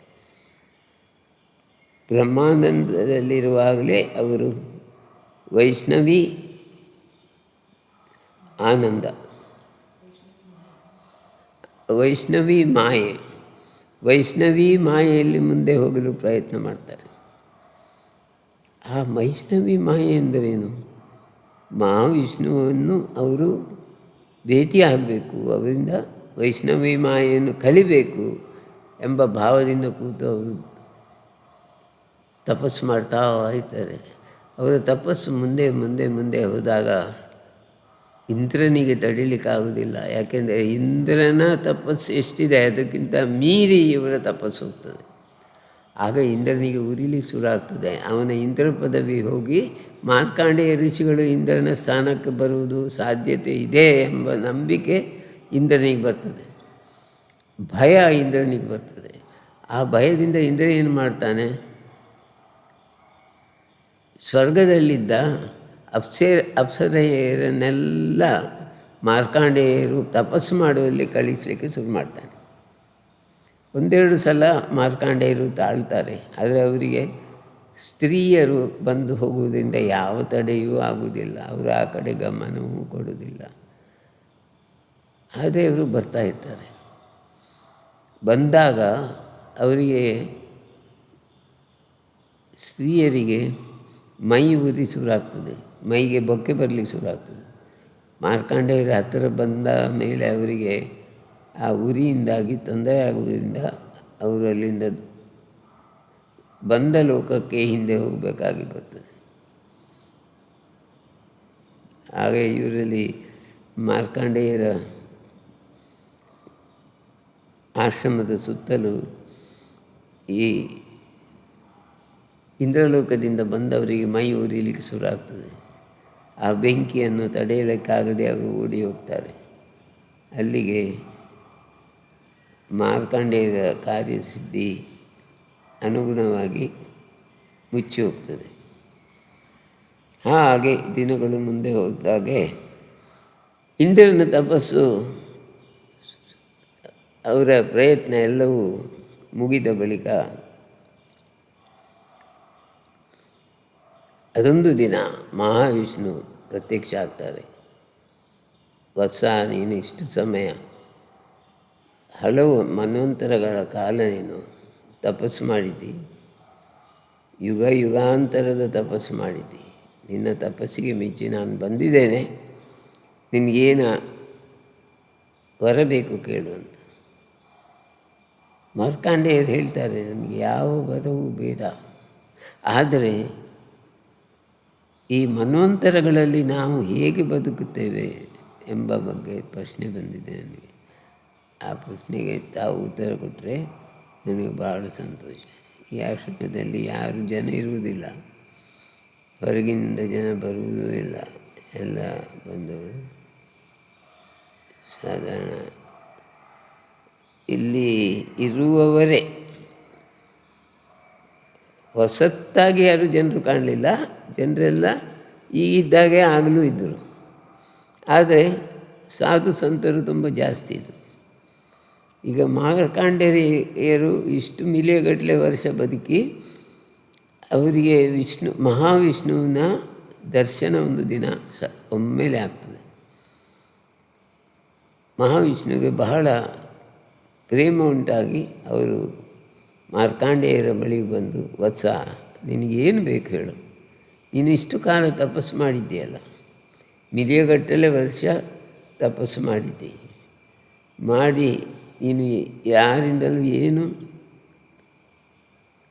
ಬ್ರಹ್ಮಾನಂದದಲ್ಲಿರುವಾಗಲೇ ಅವರು ವೈಷ್ಣವಿ ಆನಂದ, ವೈಷ್ಣವಿ ಮಾಯೆಯಲ್ಲಿ ಮುಂದೆ ಹೋಗಲು ಪ್ರಯತ್ನ ಮಾಡ್ತಾರೆ. ಆ ವೈಷ್ಣವಿ ಮಾಯೆ ಎಂದರೇನು? ಮಹಾವಿಷ್ಣುವನ್ನು ಅವರು ಭೇಟಿಯಾಗಬೇಕು, ಅವರಿಂದ ವೈಷ್ಣವಿ ಮಾಯೆಯನ್ನು ಕಲಿಬೇಕು ಎಂಬ ಭಾವದಿಂದ ಕೂತು ಅವರು ತಪಸ್ಸು ಮಾಡ್ತಾ ಇರ್ತಾರೆ. ಅವರ ತಪಸ್ಸು ಮುಂದೆ ಮುಂದೆ ಮುಂದೆ ಹೋದಾಗ ಇಂದ್ರನಿಗೆ ತಡೀಲಿಕ್ಕಾಗೋದಿಲ್ಲ. ಯಾಕೆಂದರೆ ಇಂದ್ರನ ತಪಸ್ಸು ಎಷ್ಟಿದೆ ಅದಕ್ಕಿಂತ ಮೀರಿ ಇವರ ತಪಸ್ಸು ಹೋಗ್ತದೆ. ಆಗ ಇಂದ್ರನಿಗೆ ಉರಿಲಿಕ್ಕೆ ಶುರು ಆಗ್ತದೆ. ಅವನ ಇಂದ್ರ ಪದವಿ ಹೋಗಿ ಮಾರ್ಕಾಂಡೇಯ ಋಷಿಗಳು ಇಂದ್ರನ ಸ್ಥಾನಕ್ಕೆ ಬರುವುದು ಸಾಧ್ಯತೆ ಇದೆ ಎಂಬ ನಂಬಿಕೆ ಇಂದ್ರನಿಗೆ ಬರ್ತದೆ, ಭಯ ಇಂದ್ರನಿಗೆ ಬರ್ತದೆ. ಆ ಭಯದಿಂದ ಇಂದ್ರ ಏನು ಮಾಡ್ತಾನೆ? ಸ್ವರ್ಗದಲ್ಲಿದ್ದ ಅಪ್ಸರೆಯರನ್ನೆಲ್ಲ ಮಾರ್ಕಾಂಡೇಯರು ತಪಸ್ಸು ಮಾಡುವಲ್ಲಿ ಕಳಿಸಲಿಕ್ಕೆ ಶುರು ಮಾಡ್ತಾನೆ. ಒಂದೆರಡು ಸಲ ಮಾರ್ಕಾಂಡೇಯರು ತಾಳ್ತಾರೆ, ಆದರೆ ಅವರಿಗೆ ಸ್ತ್ರೀಯರು ಬಂದು ಹೋಗುವುದರಿಂದ ಯಾವ ತಡೆಯೂ ಆಗುವುದಿಲ್ಲ, ಅವರು ಆ ಕಡೆ ಗಮನವೂ ಕೊಡುವುದಿಲ್ಲ. ಆದರೆ ಅವರು ಬರ್ತಾ ಇರ್ತಾರೆ. ಬಂದಾಗ ಅವರಿಗೆ ಸ್ತ್ರೀಯರಿಗೆ ಮೈ ಉರಿ ಶುರುವಾಗ್ತದೆ, ಮೈಗೆ ಬೊಕ್ಕೆ ಬರಲಿಕ್ಕೆ ಶುರುವಾಗ್ತದೆ. ಮಾರ್ಕಾಂಡೇಯರ ಹತ್ತಿರ ಬಂದ ಮೇಲೆ ಅವರಿಗೆ ಆ ಉರಿಯಿಂದಾಗಿ ತೊಂದರೆ ಆಗುವುದರಿಂದ ಅವರು ಅಲ್ಲಿಂದ ಬಂದ ಲೋಕಕ್ಕೆ ಹಿಂದೆ ಹೋಗಬೇಕಾಗಿ ಬರ್ತದೆ. ಹಾಗೆ ಇವರಲ್ಲಿ ಮಾರ್ಕಾಂಡೇಯರ ಆಶ್ರಮದ ಸುತ್ತಲೂ ಈ ಇಂದ್ರಲೋಕದಿಂದ ಬಂದವರಿಗೆ ಮೈ ಉರಿಲಿಕ್ಕೆ ಶುರುವಾಗ್ತದೆ. ಆ ಬೆಂಕಿಯನ್ನು ತಡೆಯಲಿಕ್ಕಾಗದೆ ಅವರು ಓಡಿ ಹೋಗ್ತಾರೆ. ಅಲ್ಲಿಗೆ ಮಾರ್ಕಾಂಡೇಯರ ಕಾರ್ಯಸಿದ್ಧಿ ಅನುಗುಣವಾಗಿ ಮುಚ್ಚಿ ಹೋಗ್ತದೆ. ಹಾಗೆ ದಿನಗಳು ಮುಂದೆ ಹೋದಾಗೆ ಇಂದ್ರನ ತಪಸ್ಸು, ಅವರ ಪ್ರಯತ್ನ ಎಲ್ಲವೂ ಮುಗಿದ ಬಳಿಕ ಅದೊಂದು ದಿನ ಮಹಾವಿಷ್ಣು ಪ್ರತ್ಯಕ್ಷ ಆಗ್ತಾರೆ. ವತ್ಸ, ನೀನು ಇಷ್ಟು ಸಮಯ ಹಲವು ಮನ್ವಂತರಗಳ ಕಾಲ ನೀನು ತಪಸ್ಸು ಮಾಡಿದ್ದಿ, ಯುಗ ಯುಗಾಂತರದ ತಪಸ್ಸು ಮಾಡಿದ್ದಿ. ನಿನ್ನ ತಪಸ್ಸಿಗೆ ಮೆಚ್ಚಿ ನಾನು ಬಂದಿದ್ದೇನೆ, ನಿನಗೇನು ವರ ಬೇಕು ಕೇಳು ಅಂತ. ಮಾರ್ಕಾಂಡೇಯರು ಹೇಳ್ತಾರೆ, ನನಗೆ ಯಾವ ವರವೂ ಬೇಡ, ಆದರೆ ಈ ಮನ್ವಂತರಗಳಲ್ಲಿ ನಾವು ಹೇಗೆ ಬದುಕುತ್ತೇವೆ ಎಂಬ ಬಗ್ಗೆ ಪ್ರಶ್ನೆ ಬಂದಿದೆ ನನಗೆ. ಆ ಪ್ರಶ್ನೆಗೆ ತಾವು ಉತ್ತರ ಕೊಟ್ಟರೆ ನನಗೆ ಬಹಳ ಸಂತೋಷ. ಈ ಆಶ್ರಮದಲ್ಲಿ ಯಾರು ಜನ ಇರುವುದಿಲ್ಲ, ಹೊರಗಿನಿಂದ ಜನ ಬರುವುದೂ ಇಲ್ಲ, ಎಲ್ಲ ಬಂದವರು ಸಾಧಾರಣ ಇಲ್ಲಿ ಇರುವವರೇ. ಹೊಸತ್ತಾಗಿ ಯಾರು ಜನರು ಕಾಣಲಿಲ್ಲ, ಜನರೆಲ್ಲ ಈಗಿದ್ದಾಗೆ ಆಗಲೂ ಇದ್ದರು. ಆದರೆ ಸಾಧು ಸಂತರು ತುಂಬ ಜಾಸ್ತಿ ಇದ್ದರು. ಈಗ ಮಾರ್ಕಾಂಡೇಯರು ಇಷ್ಟು ಮಿಲಿಯಗಟ್ಟಲೆ ವರ್ಷ ಬದುಕಿ ಅವರಿಗೆ ಮಹಾವಿಷ್ಣುವಿನ ದರ್ಶನ ಒಂದು ದಿನ ಒಮ್ಮೆಲೆ ಆಗ್ತದೆ. ಮಹಾವಿಷ್ಣುವಿಗೆ ಬಹಳ ಪ್ರೇಮ ಉಂಟಾಗಿ ಅವರು ಮಾರ್ಕಾಂಡೇಯರ ಬಳಿಗೆ ಬಂದು, ವತ್ಸ, ನಿನಗೇನು ಬೇಕು ಹೇಳು, ನೀನು ಇಷ್ಟು ಕಾಲ ತಪಸ್ಸು ಮಾಡಿದ್ದೀಯಲ್ಲ, ಮಿಲಿಯಗಟ್ಟಲೆ ವರ್ಷ ತಪಸ್ಸು ಮಾಡಿದ್ದಿ, ಮಾಡಿ ನೀನು ಯಾರಿಂದಲೂ ಏನು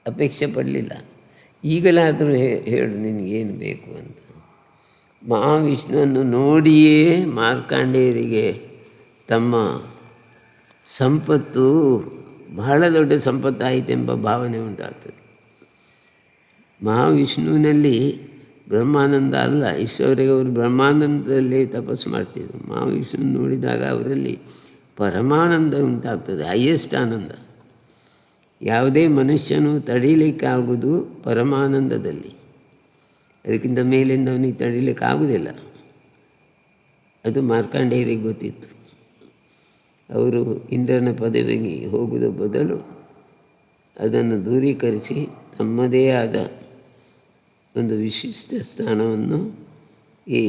ಅಪೇಕ್ಷೆ ಪಡಲಿಲ್ಲ, ಈಗಲಾದರೂ ಹೇಳು ನಿನಗೇನು ಬೇಕು ಅಂತ. ಮಹಾವಿಷ್ಣುವನ್ನು ನೋಡಿಯೇ ಮಾರ್ಕಾಂಡೇಯರಿಗೆ ತಮ್ಮ ಸಂಪತ್ತು ಬಹಳ ದೊಡ್ಡ ಸಂಪತ್ತಾಯಿತೆಂಬ ಭಾವನೆ ಉಂಟಾಗ್ತದೆ. ಮಹಾವಿಷ್ಣುವಿನಲ್ಲಿ ಬ್ರಹ್ಮಾನಂದ ಅಲ್ಲ, ಇಷ್ಟವರೆಗೆ ಅವರು ಬ್ರಹ್ಮಾನಂದದಲ್ಲಿ ತಪಸ್ಸು ಮಾಡ್ತಿದ್ದರು. ಮಹಾವಿಷ್ಣು ನೋಡಿದಾಗ ಅವರಲ್ಲಿ ಪರಮಾನಂದ ಉಂಟಾಗ್ತದೆ, ಹೈಯೆಸ್ಟ್ ಆನಂದ. ಯಾವುದೇ ಮನುಷ್ಯನು ತಡೀಲಿಕ್ಕಾಗುವುದು ಪರಮಾನಂದದಲ್ಲಿ, ಅದಕ್ಕಿಂತ ಮೇಲಿಂದ ಅವನಿಗೆ ತಡೀಲಿಕ್ಕಾಗುವುದಿಲ್ಲ. ಅದು ಮಾರ್ಕಾಂಡೇಯರಿಗೆ ಗೊತ್ತಿತ್ತು. ಅವರು ಇಂದ್ರನ ಪದವಿಗೆ ಹೋಗುವ ಬದಲು ಅದನ್ನು ದೂರೀಕರಿಸಿ ತಮ್ಮದೇ ಆದ ಒಂದು ವಿಶಿಷ್ಟ ಸ್ಥಾನವನ್ನು ಈ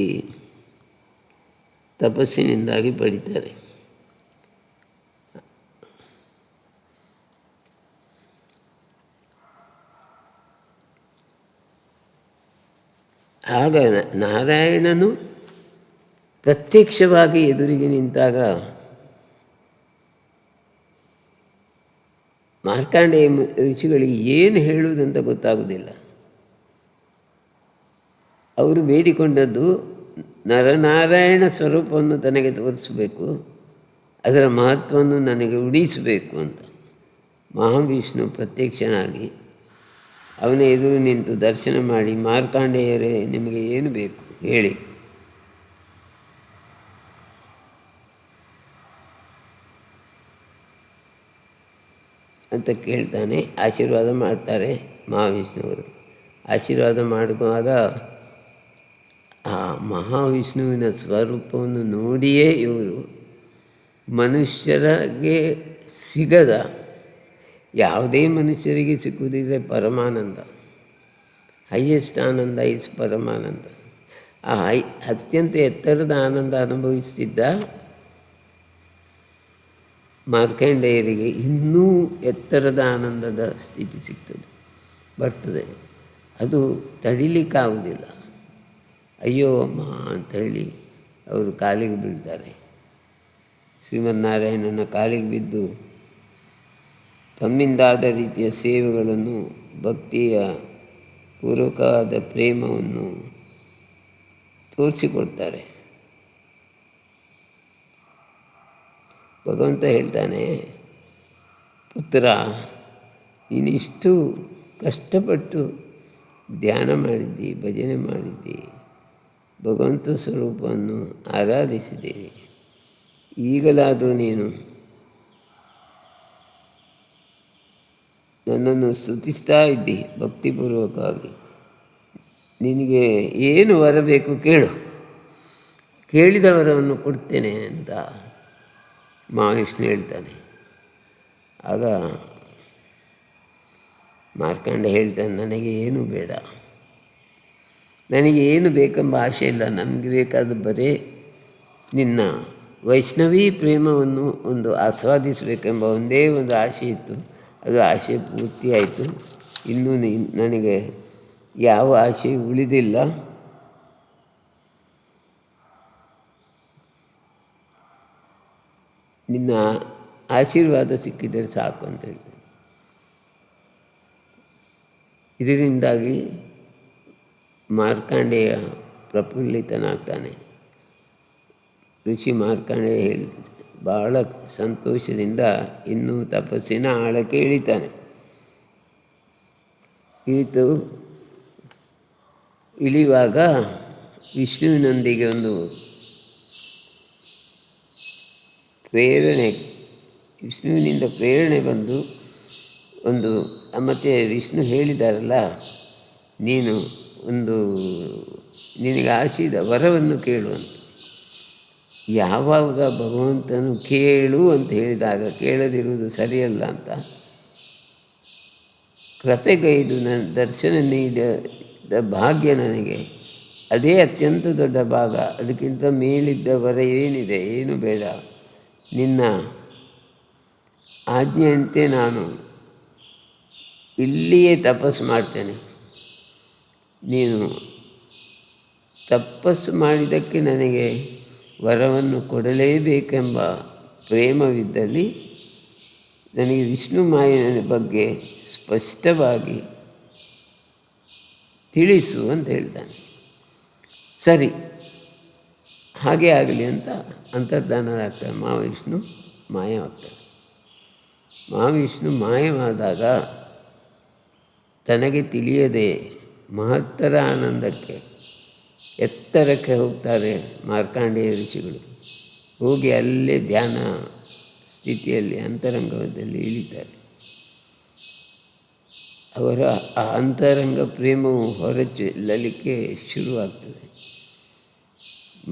ತಪಸ್ಸಿನಿಂದಾಗಿ ಪಡಿತಾರೆ. ಆಗ ನಾರಾಯಣನು ಪ್ರತ್ಯಕ್ಷವಾಗಿ ಎದುರಿಗೆ ನಿಂತಾಗ ಮಾರ್ಕಾಂಡೇಯ ಋಷಿಗಳಿಗೆ ಏನು ಹೇಳುವುದಂತ ಗೊತ್ತಾಗುವುದಿಲ್ಲ. ಅವರು ಬೇಡಿಕೊಂಡದ್ದು ನರನಾರಾಯಣ ಸ್ವರೂಪವನ್ನು ತನಗೆ ತೋರಿಸಬೇಕು, ಅದರ ಮಹತ್ವವನ್ನು ನನಗೆ ಉಳಿಸಬೇಕು ಅಂತ. ಮಹಾವಿಷ್ಣು ಪ್ರತ್ಯಕ್ಷನಾಗಿ ಅವನ ಎದುರು ನಿಂತು ದರ್ಶನ ಮಾಡಿ, ಮಾರ್ಕಾಂಡೇಯರೇ, ನಿಮಗೆ ಏನು ಬೇಕು ಹೇಳಿ ಅಂತ ಕೇಳ್ತಾನೆ. ಆಶೀರ್ವಾದ ಮಾಡ್ತಾರೆ ಮಹಾವಿಷ್ಣುವರು. ಆಶೀರ್ವಾದ ಮಾಡುವಾಗ ಮಹಾವಿಷ್ಣುವಿನ ಸ್ವರೂಪವನ್ನು ನೋಡಿಯೇ ಇವರು ಮನುಷ್ಯರಿಗೆ ಸಿಗದ, ಯಾವುದೇ ಮನುಷ್ಯರಿಗೆ ಸಿಕ್ಕುವುದಿದ್ರೆ ಪರಮಾನಂದ, ಹೈಯೆಸ್ಟ್ ಆನಂದ ಇಸ್ ಪರಮಾನಂದ. ಆ ಅತ್ಯಂತ ಎತ್ತರದ ಆನಂದ ಅನುಭವಿಸ್ತಿದ್ದ ಮಾರ್ಕಂಡೇಯರಿಗೆ ಇನ್ನೂ ಎತ್ತರದ ಆನಂದದ ಸ್ಥಿತಿ ಬರ್ತದೆ. ಅದು ತಡಿಲಿಕ್ಕಾಗುವುದಿಲ್ಲ. ಅಯ್ಯೋ ಅಮ್ಮ ಅಂಥೇಳಿ ಅವರು ಕಾಲಿಗೆ ಬೀಳ್ತಾರೆ. ಶ್ರೀಮನ್ನಾರಾಯಣನ ಕಾಲಿಗೆ ಬಿದ್ದು ತಮ್ಮಿಂದಾದ ರೀತಿಯ ಸೇವೆಗಳನ್ನು, ಭಕ್ತಿಯ ಪೂರ್ವಕವಾದ ಪ್ರೇಮವನ್ನು ತೋರಿಸಿಕೊಡ್ತಾರೆ. ಭಗವಂತ ಹೇಳ್ತಾನೆ, ಪುತ್ರ, ನೀನಿಷ್ಟು ಕಷ್ಟಪಟ್ಟು ಧ್ಯಾನ ಮಾಡಿದ್ದಿ, ಭಜನೆ ಮಾಡಿದ್ದಿ, ಭಗವಂತ ಸ್ವರೂಪವನ್ನು ಆರಾಧಿಸಿದ್ದೀರಿ. ಈಗಲಾದರೂ ನೀನು ನನ್ನನ್ನು ಸ್ತುತಿಸ್ತಾ ಇದ್ದಿ ಭಕ್ತಿಪೂರ್ವಕವಾಗಿ. ನಿನಗೆ ಏನು ಬರಬೇಕು ಕೇಳು, ಕೇಳಿದ ವರವನ್ನು ಕೊಡ್ತೇನೆ ಅಂತ ಮಹಾವಿಷ್ಣು ಹೇಳ್ತಾನೆ. ಆಗ ಮಾರ್ಕಂಡ ಹೇಳ್ತಾನೆ, ನನಗೆ ಏನು ಬೇಡ, ನನಗೆ ಏನು ಬೇಕೆಂಬ ಆಶೆ ಇಲ್ಲ. ನಮಗೆ ಬೇಕಾದ ಬರೇ ನಿನ್ನ ವೈಷ್ಣವೀ ಪ್ರೇಮವನ್ನು ಒಂದು ಆಸ್ವಾದಿಸಬೇಕೆಂಬ ಒಂದೇ ಒಂದು ಆಶೆ ಇತ್ತು. ಅದು ಆಶೆ ಪೂರ್ತಿಯಾಯಿತು. ಇನ್ನೂ ನನಗೆ ಯಾವ ಆಶೆ ಉಳಿದಿಲ್ಲ. ನಿನ್ನ ಆಶೀರ್ವಾದ ಸಿಕ್ಕಿದರೆ ಸಾಕು ಅಂತ ಹೇಳ್ತಾರೆ. ಇದರಿಂದಾಗಿ ಮಾರ್ಕಂಡೇಯ ಪ್ರಫುಲ್ಲಿತನಾಗ್ತಾನೆ. ಋಷಿ ಮಾರ್ಕಂಡೇಯ ಬಹಳ ಸಂತೋಷದಿಂದ ಇನ್ನೂ ತಪಸ್ಸಿನ ಆಳಕ್ಕೆ ಇಳಿತಾನೆ. ಇಳಿಯುವಾಗ ವಿಷ್ಣುವಿನೊಂದಿಗೆ ಒಂದು ವಿಷ್ಣುವಿನಿಂದ ಪ್ರೇರಣೆ ಬಂದು ಮತ್ತು ವಿಷ್ಣು ಹೇಳಿದಾರಲ್ಲ, ನೀನು ನಿನಗೆ ಆಶಿದ ವರವನ್ನು ಕೇಳು ಅಂತ. ಯಾವಾಗ ಭಗವಂತನು ಕೇಳು ಅಂತ ಹೇಳಿದಾಗ ಕೇಳದಿರುವುದು ಸರಿಯಲ್ಲ ಅಂತ ಕೃಪೆಗೈದು ನನ್ನ ದರ್ಶನ ನೀಡಿದ ಭಾಗ್ಯ ನನಗೆ, ಅದೇ ಅತ್ಯಂತ ದೊಡ್ಡ ಭಾಗ. ಅದಕ್ಕಿಂತ ಮೇಲಿದ್ದ ವರ ಏನಿದೆ? ಏನು ಬೇಡ. ನಿನ್ನ ಆಜ್ಞೆಯಂತೆ ನಾನು ಇಲ್ಲಿಯೇ ತಪಸ್ಸು ಮಾಡ್ತೇನೆ. ನೀನು ತಪಸ್ಸು ಮಾಡಿದ್ದಕ್ಕೆ ನನಗೆ ವರವನ್ನು ಕೊಡಲೇಬೇಕೆಂಬ ಪ್ರೇಮವಿದ್ದಲ್ಲಿ ನನಗೆ ವಿಷ್ಣು ಮಾಯನ ಬಗ್ಗೆ ಸ್ಪಷ್ಟವಾಗಿ ತಿಳಿಸು ಅಂತ ಹೇಳ್ತಾನೆ. ಸರಿ, ಹಾಗೆ ಆಗಲಿ ಅಂತ ಅಂತರ್ಧಾನರಾಗ್ತಾರೆ. ಮಹಾವಿಷ್ಣು ಮಾಯವಾಗ್ತಾರೆ. ಮಹಾವಿಷ್ಣು ಮಾಯವಾದಾಗ ತನಗೆ ತಿಳಿಯದೆ ಮಹತ್ತರ ಆನಂದಕ್ಕೆ, ಎತ್ತರಕ್ಕೆ ಹೋಗ್ತಾರೆ ಮಾರ್ಕಂಡೇಯ ಋಷಿಗಳು. ಹೋಗಿ ಅಲ್ಲೇ ಧ್ಯಾನ ಸ್ಥಿತಿಯಲ್ಲಿ ಅಂತರಂಗದಲ್ಲಿ ಇಳಿತಾರೆ. ಅವರ ಆ ಅಂತರಂಗ ಪ್ರೇಮವು ಹೊರಚೆಲ್ಲಲಿಕ್ಕೆ ಶುರುವಾಗ್ತದೆ.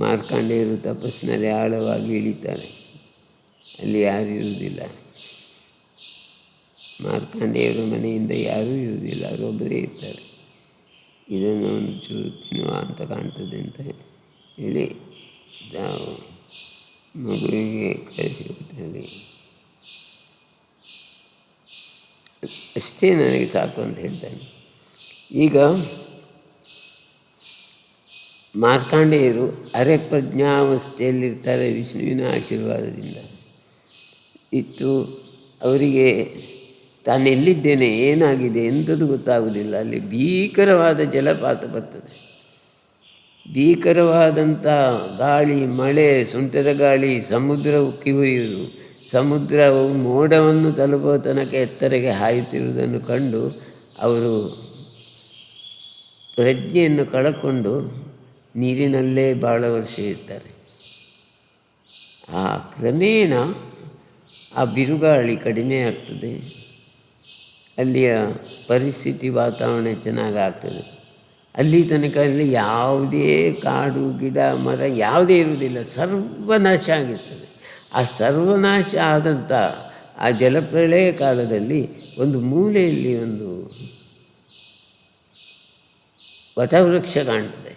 ಮಾರ್ಕಂಡೇಯರು ತಪಸ್ಸಿನಲ್ಲಿ ಆಳವಾಗಿ ಇಳಿತಾರೆ. ಅಲ್ಲಿ ಯಾರೂ ಇರುವುದಿಲ್ಲ. ಮಾರ್ಕಂಡೇಯರ ಮನೆಯಿಂದ ಯಾರೂ ಇರುವುದಿಲ್ಲ, ಅವರೊಬ್ಬರೇ ಇರ್ತಾರೆ. ಇದನ್ನು ಒಂದು ಚೂರು ತಿನ್ನುವ ಅಂತ ಕಾಣ್ತದೆ ಅಂತ ಹೇಳಿ ಮಗುವಿಗೆ ಕಳಿಸಿಕೊಟ್ಟಲ್ಲಿ ಅಷ್ಟೇ ನನಗೆ ಸಾಕು ಅಂತ ಹೇಳ್ತಾನೆ. ಈಗ ಮಾರ್ಕಂಡೇಯರು ಅರೆ ಪ್ರಜ್ಞಾವಸ್ಥೆಯಲ್ಲಿರ್ತಾರೆ. ವಿಷ್ಣುವಿನ ಆಶೀರ್ವಾದದಿಂದ ಇತ್ತು. ಅವರಿಗೆ ತಾನೆಲ್ಲಿದ್ದೇನೆ, ಏನಾಗಿದೆ ಎಂಥದ್ದು ಗೊತ್ತಾಗುವುದಿಲ್ಲ. ಅಲ್ಲಿ ಭೀಕರವಾದ ಜಲಪಾತ ಬರ್ತದೆ. ಭೀಕರವಾದಂಥ ಗಾಳಿ, ಮಳೆ, ಸುಂಟರ ಗಾಳಿ, ಸಮುದ್ರ ಉಕ್ಕಿ ಹರಿಯುವುದು. ಸಮುದ್ರವು ಮೋಡವನ್ನು ತಲುಪುವ ತನಕ ಎತ್ತರಕ್ಕೆ ಹಾಯುತ್ತಿರುವುದನ್ನು ಕಂಡು ಅವರು ಪ್ರಜ್ಞೆಯನ್ನು ಕಳಕೊಂಡು ನೀರಿನಲ್ಲೇ ಭಾಳ ವರ್ಷ ಇರ್ತಾರೆ. ಆ ಕ್ರಮೇಣ ಆ ಬಿರುಗಾಳಿ ಕಡಿಮೆ ಆಗ್ತದೆ. ಅಲ್ಲಿಯ ಪರಿಸ್ಥಿತಿ, ವಾತಾವರಣ ಚೆನ್ನಾಗಾಗ್ತದೆ. ಅಲ್ಲಿ ತನಕ ಅಲ್ಲಿ ಯಾವುದೇ ಕಾಡು ಗಿಡ ಮರ ಯಾವುದೇ ಇರುವುದಿಲ್ಲ, ಸರ್ವನಾಶ ಆಗಿರ್ತದೆ. ಆ ಸರ್ವನಾಶ ಆದಂಥ ಆ ಜಲಪ್ರಳಯ ಕಾಲದಲ್ಲಿ ಒಂದು ಮೂಲೆಯಲ್ಲಿ ಒಂದು ವಟವೃಕ್ಷ ಕಾಣ್ತದೆ.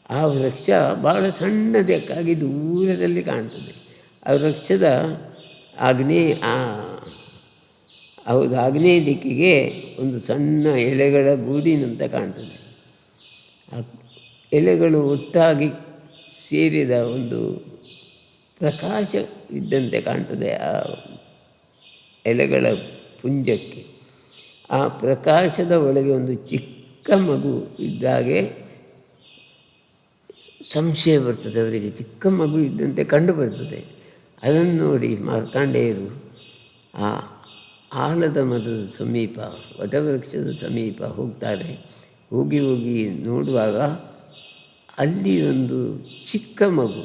ಆ ವೃಕ್ಷ ಭಾಳ ಸಣ್ಣದಕ್ಕಾಗಿ ದೂರದಲ್ಲಿ ಕಾಣ್ತದೆ. ಆ ವೃಕ್ಷದ ಆಗ್ನೇಯ ದಿಕ್ಕಿಗೆ ಒಂದು ಸಣ್ಣ ಎಲೆಗಳ ಗೂಡಿನಂತ ಕಾಣ್ತದೆ. ಆ ಎಲೆಗಳು ಒಟ್ಟಾಗಿ ಸೇರಿದ ಒಂದು ಪ್ರಕಾಶವಿದ್ದಂತೆ ಕಾಣ್ತದೆ ಆ ಎಲೆಗಳ ಪುಂಜಕ್ಕೆ. ಆ ಪ್ರಕಾಶದ ಒಳಗೆ ಒಂದು ಚಿಕ್ಕ ಮಗು ಇದ್ದಾಗೆ ಸಂಶಯ ಬರ್ತದೆ ಅವರಿಗೆ. ಚಿಕ್ಕ ಮಗು ಇದ್ದಂತೆ ಕಂಡು ಬರ್ತದೆ. ಅದನ್ನು ನೋಡಿ ಮಾರ್ಕಾಂಡೇಯರು ಆ ಆಲದ ಮರದ ಸಮೀಪ, ವಟವೃಕ್ಷದ ಸಮೀಪ ಹೋಗ್ತಾರೆ. ಹೋಗಿ ನೋಡುವಾಗ ಅಲ್ಲಿ ಒಂದು ಚಿಕ್ಕ ಮಗು,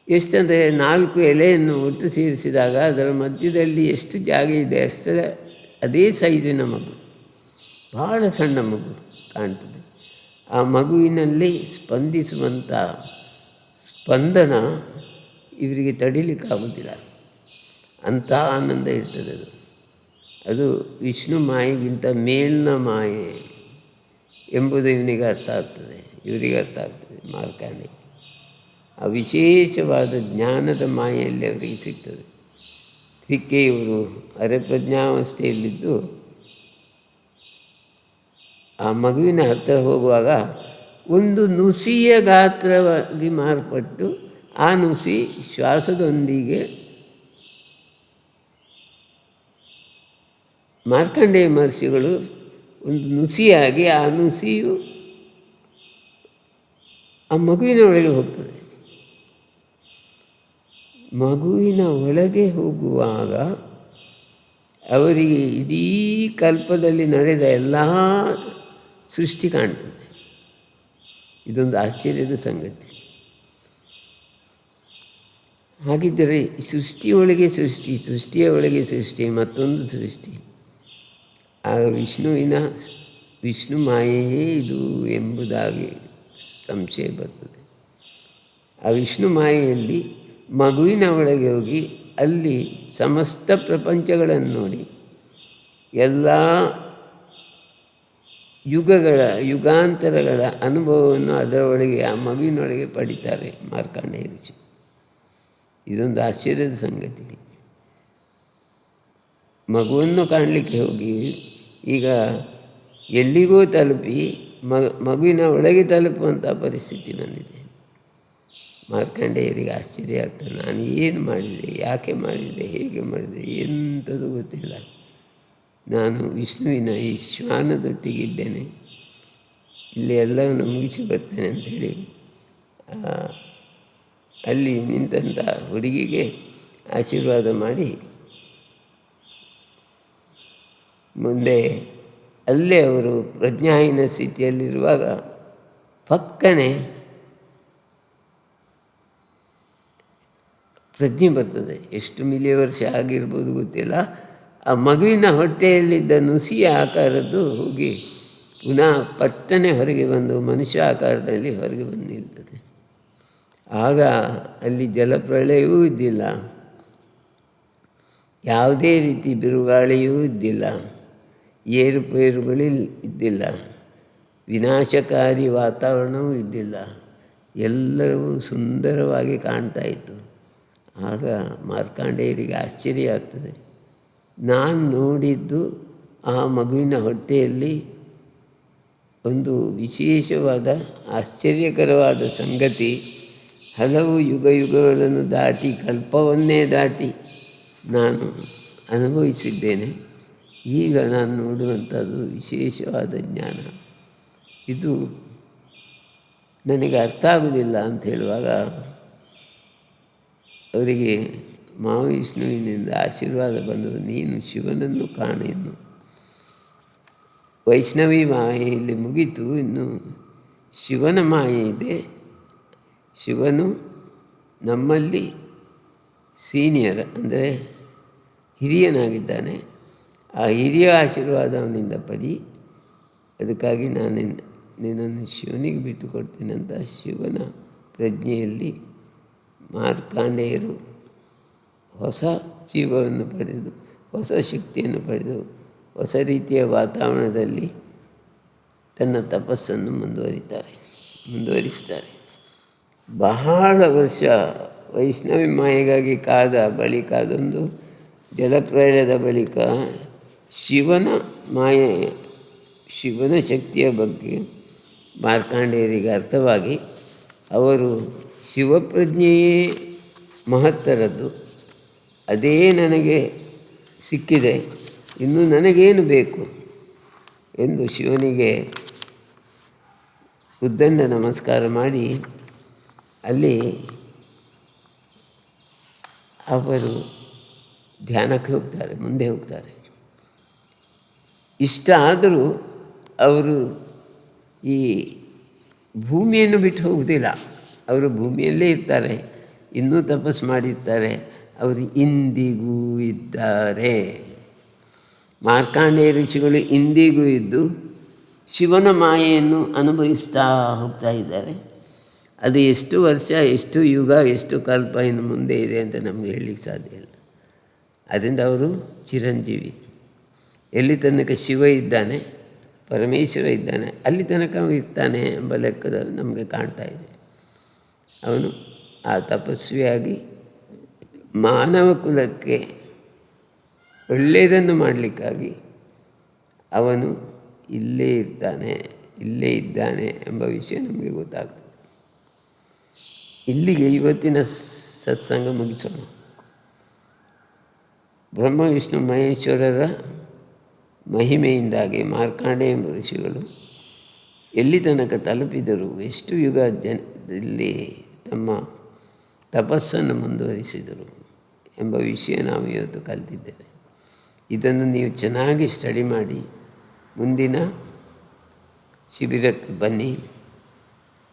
ಎಷ್ಟಂದರೆ 4 ಎಲೆಯನ್ನು ಒಟ್ಟು ಸೇರಿಸಿದಾಗ ಅದರ ಮಧ್ಯದಲ್ಲಿ ಎಷ್ಟು ಜಾಗ ಇದೆ ಅದೇ ಸೈಜಿನ ಮಗು, ಭಾಳ ಸಣ್ಣ ಮಗು ಕಾಣ್ತದೆ. ಆ ಮಗುವಿನಲ್ಲಿ ಸ್ಪಂದಿಸುವಂಥ ಸ್ಪಂದನ ಇವರಿಗೆ ತಡಿಲಿಕ್ಕಾಗೋದಿಲ್ಲ, ಅಂಥ ಆನಂದ ಇರ್ತದೆ. ಅದು ವಿಷ್ಣು ಮಾಯೆಗಿಂತ ಮೇಲಿನ ಮಾಯೆ ಎಂಬುದು ಇವರಿಗೆ ಅರ್ಥ ಆಗ್ತದೆ ಮಾರ್ಕಾಂಡೇಯ. ಆ ವಿಶೇಷವಾದ ಜ್ಞಾನದ ಮಾಯೆಯಲ್ಲಿ ಅವರಿಗೆ ಸಿಗ್ತದೆ. ಸಿಕ್ಕೇ ಇವರು ಅರೆಪ್ರಜ್ಞಾವಸ್ಥೆಯಲ್ಲಿದ್ದು ಆ ಮಗುವಿನ ಹತ್ತಿರ ಹೋಗುವಾಗ ಒಂದು ನುಸಿಯ ಗಾತ್ರವಾಗಿ ಮಾರ್ಪಟ್ಟು ಆ ನುಸಿ ಶ್ವಾಸದೊಂದಿಗೆ ಮಾರ್ಕಂಡೇಯ ಮಹರ್ಷಿಗಳು ಒಂದು ನುಸಿಯಾಗಿ ಆ ನುಸಿಯು ಆ ಮಗುವಿನ ಒಳಗೆ ಹೋಗ್ತದೆ. ಮಗುವಿನ ಒಳಗೆ ಹೋಗುವಾಗ ಅವರಿಗೆ ಇಡೀ ಕಲ್ಪದಲ್ಲಿ ನಡೆದ ಎಲ್ಲ ಸೃಷ್ಟಿ ಕಾಣ್ತದೆ. ಇದೊಂದು ಆಶ್ಚರ್ಯದ ಸಂಗತಿ. ಹಾಗಿದ್ದರೆ ಸೃಷ್ಟಿಯೊಳಗೆ ಸೃಷ್ಟಿಯ ಒಳಗೆ ಸೃಷ್ಟಿ, ಮತ್ತೊಂದು ಸೃಷ್ಟಿ. ಆಗ ವಿಷ್ಣು ಮಾಯೆಯೇ ಇದು ಎಂಬುದಾಗಿ ಸಂಶಯ ಬರ್ತದೆ. ಆ ವಿಷ್ಣು ಮಾಯೆಯಲ್ಲಿ ಮಗುವಿನ ಒಳಗೆ ಹೋಗಿ ಅಲ್ಲಿ ಸಮಸ್ತ ಪ್ರಪಂಚಗಳನ್ನು ನೋಡಿ ಎಲ್ಲ ಯುಗಾಂತರಗಳ ಅನುಭವವನ್ನು ಅದರ ಒಳಗೆ ಆ ಮಗುವಿನೊಳಗೆ ಪಡಿತಾರೆ ಮಾರ್ಕಾಂಡೇಯ ಋಷಿ. ಇದೊಂದು ಆಶ್ಚರ್ಯದ ಸಂಗತಿ. ಮಗುವನ್ನು ಕಾಣಲಿಕ್ಕೆ ಹೋಗಿ ಈಗ ಎಲ್ಲಿಗೂ ತಲುಪಿ ಮಗುವಿನ ಒಳಗೆ ತಲುಪುವಂಥ ಪರಿಸ್ಥಿತಿ ಬಂದಿದೆ. ಮಾರ್ಕಾಂಡೇಯರಿಗೆ ಆಶ್ಚರ್ಯ ಆಗ್ತದೆ. ನಾನು ಏನು ಮಾಡಿದೆ, ಯಾಕೆ ಮಾಡಿದೆ, ಹೇಗೆ ಮಾಡಿದೆ, ಎಂಥದ್ದು ಗೊತ್ತಿಲ್ಲ. ನಾನು ವಿಷ್ಣುವಿನ ಈ ಶ್ವಾನದೊಟ್ಟಿಗಿದ್ದೇನೆ, ಇಲ್ಲಿ ಎಲ್ಲವನ್ನು ಮುಗಿಸಿ ಬರ್ತೇನೆ ಅಂಥೇಳಿ ಅಲ್ಲಿ ನಿಂತಹ ಹುಡುಗಿಗೆ ಆಶೀರ್ವಾದ ಮಾಡಿ ಮುಂದೆ ಅಲ್ಲೇ ಅವರು ಪ್ರಜ್ಞಾಹೀನ ಸ್ಥಿತಿಯಲ್ಲಿರುವಾಗ ಪಕ್ಕನೆ ಪ್ರಜ್ಞೆ ಬರ್ತದೆ. ಎಷ್ಟು ಮಿಲಿಯ ವರ್ಷ ಆಗಿರ್ಬೋದು ಗೊತ್ತಿಲ್ಲ. ಆ ಮಗುವಿನ ಹೊಟ್ಟೆಯಲ್ಲಿದ್ದ ನುಸಿಯ ಆಕಾರದ್ದು ಹೋಗಿ ಪುನಃ ಪಟ್ಟನೆ ಹೊರಗೆ ಬಂದು ಮನುಷ್ಯ ಆಕಾರದಲ್ಲಿ ಹೊರಗೆ ಬಂದು ನಿಲ್ತದೆ. ಆಗ ಅಲ್ಲಿ ಜಲಪ್ರಳಯವೂ ಇದ್ದಿಲ್ಲ, ಯಾವುದೇ ರೀತಿ ಬಿರುಗಾಳಿಯೂ ಇದ್ದಿಲ್ಲ, ಏರುಪೇರುಗಳು ಇದ್ದಿಲ್ಲ, ವಿನಾಶಕಾರಿ ವಾತಾವರಣವೂ ಇದ್ದಿಲ್ಲ. ಎಲ್ಲವೂ ಸುಂದರವಾಗಿ ಕಾಣ್ತಾ ಇತ್ತು. ಆಗ ಮಾರ್ಕಾಂಡೇಯರಿಗೆ ಆಶ್ಚರ್ಯ ಆಗ್ತದೆ. ನಾನು ನೋಡಿದ್ದು ಆ ಮಗುವಿನ ಹೊಟ್ಟೆಯಲ್ಲಿ ಒಂದು ವಿಶೇಷವಾದ ಆಶ್ಚರ್ಯಕರವಾದ ಸಂಗತಿ. ಹಲವು ಯುಗಗಳನ್ನು ದಾಟಿ, ಕಲ್ಪವನ್ನೇ ದಾಟಿ ನಾನು ಅನುಭವಿಸಿದ್ದೇನೆ. ಈಗ ನಾನು ನೋಡುವಂಥದ್ದು ವಿಶೇಷವಾದ ಜ್ಞಾನ. ಇದು ನನಗೆ ಅರ್ಥ ಆಗುವುದಿಲ್ಲ ಅಂತ ಹೇಳುವಾಗ ಅವರಿಗೆ ಮಹಾವಿಷ್ಣುವಿನಿಂದ ಆಶೀರ್ವಾದ ಬಂದು, ನೀನು ಶಿವನನ್ನು ಕಾಣೆನ್ನು. ವೈಷ್ಣವಿ ಮಾಯೆಯಲ್ಲಿ ಮುಗಿತು, ಇನ್ನು ಶಿವನ ಮಾಯೆ ಇದೆ. ಶಿವನು ನಮ್ಮಲ್ಲಿ ಸೀನಿಯರ್, ಅಂದರೆ ಹಿರಿಯನಾಗಿದ್ದಾನೆ. ಆ ಹಿರಿಯ ಆಶೀರ್ವಾದ ಅವನಿಂದ ಪಡಿ. ಅದಕ್ಕಾಗಿ ನಾನು ನಿನ್ನನ್ನು ಶಿವನಿಗೆ ಬಿಟ್ಟು ಕೊಡ್ತೀನಿ ಅಂತ ಶಿವನ ಪ್ರಜ್ಞೆಯಲ್ಲಿ ಮಾರ್ಕಾಂಡೇಯರು ಹೊಸ ಜೀವವನ್ನು ಪಡೆದು, ಹೊಸ ಶಕ್ತಿಯನ್ನು ಪಡೆದು, ಹೊಸ ರೀತಿಯ ವಾತಾವರಣದಲ್ಲಿ ತನ್ನ ತಪಸ್ಸನ್ನು ಮುಂದುವರಿಸ್ತಾರೆ. ಬಹಳ ವರ್ಷ ವೈಷ್ಣವಿ ಮಾಯೆಗಾಗಿ ಕಾದ ಬಳಿಕ, ಅದೊಂದು ಜಲಪ್ರಳಯದ ಬಳಿಕ ಶಿವನ ಶಕ್ತಿಯ ಬಗ್ಗೆ ಮಾರ್ಕಾಂಡೇಯರಿಗೆ ಅರ್ಥವಾಗಿ ಅವರು ಶಿವಪ್ರಜ್ಞೆಯೇ ಮಹತ್ತರದ್ದು, ಅದೇ ನನಗೆ ಸಿಕ್ಕಿದೆ, ಇನ್ನು ನನಗೇನು ಬೇಕು ಎಂದು ಶಿವನಿಗೆ ಉದ್ದಂಡ ನಮಸ್ಕಾರ ಮಾಡಿ ಅಲ್ಲಿ ಅವರು ಧ್ಯಾನಕ್ಕೆ ಮುಂದೆ ಹೋಗ್ತಾರೆ. ಇಷ್ಟ ಆದರೂ ಅವರು ಈ ಭೂಮಿಯನ್ನು ಬಿಟ್ಟು ಹೋಗುವುದಿಲ್ಲ, ಅವರು ಭೂಮಿಯಲ್ಲೇ ಇರ್ತಾರೆ, ಇನ್ನೂ ತಪಸ್ಸು ಮಾಡಿರ್ತಾರೆ, ಅವರು ಇಂದಿಗೂ ಇದ್ದಾರೆ. ಮಾರ್ಕಾಂಡೇಯ ಋಷಿಗಳು ಇಂದಿಗೂ ಇದ್ದು ಶಿವನ ಮಾಯೆಯನ್ನು ಅನುಭವಿಸ್ತಾ ಹೋಗ್ತಾ ಇದ್ದಾರೆ. ಅದು ಎಷ್ಟು ವರ್ಷ, ಎಷ್ಟು ಯುಗ, ಎಷ್ಟು ಕಲ್ಪ ಇನ್ನು ಮುಂದೆ ಇದೆ ಅಂತ ನಮಗೆ ಹೇಳಲಿಕ್ಕೆ ಸಾಧ್ಯ ಇಲ್ಲ. ಅದರಿಂದ ಅವರು ಚಿರಂಜೀವಿ. ಎಲ್ಲಿ ತನಕ ಶಿವ ಇದ್ದಾನೆ, ಪರಮೇಶ್ವರ ಇದ್ದಾನೆ, ಅಲ್ಲಿ ತನಕ ಅವನು ಇರ್ತಾನೆ ಎಂಬ ಲೆಕ್ಕದ ನಮಗೆ ಕಾಣ್ತಾ ಇದೆ. ಅವನು ಆ ತಪಸ್ವಿಯಾಗಿ ಮಾನವ ಕುಲಕ್ಕೆ ಒಳ್ಳೆಯದನ್ನು ಮಾಡಲಿಕ್ಕಾಗಿ ಅವನು ಇಲ್ಲೇ ಇದ್ದಾನೆ ಎಂಬ ವಿಷಯ ನಮಗೆ ಗೊತ್ತಾಗ್ತದೆ. ಇಲ್ಲಿಗೆ ಇವತ್ತಿನ ಸತ್ಸಂಗ ಮುಗಿಸೋಣ. ಬ್ರಹ್ಮ ವಿಷ್ಣು ಮಹೇಶ್ವರರ ಮಹಿಮೆಯಿಂದಾಗಿ ಮಾರ್ಕಾಂಡೇಯ ಋಷಿಗಳು ಎಲ್ಲಿ ತನಕ ತಲುಪಿದರು, ಎಷ್ಟು ಯುಗದಲ್ಲಿ ತಮ್ಮ ತಪಸ್ಸನ್ನು ಮುಂದುವರಿಸಿದರು ಎಂಬ ವಿಷಯ ನಾವು ಇವತ್ತು ಕಲಿತಿದ್ದೇವೆ. ಇದನ್ನು ನೀವು ಚೆನ್ನಾಗಿ ಸ್ಟಡಿ ಮಾಡಿ ಮುಂದಿನ ಶಿಬಿರಕ್ಕೆ ಬನ್ನಿ.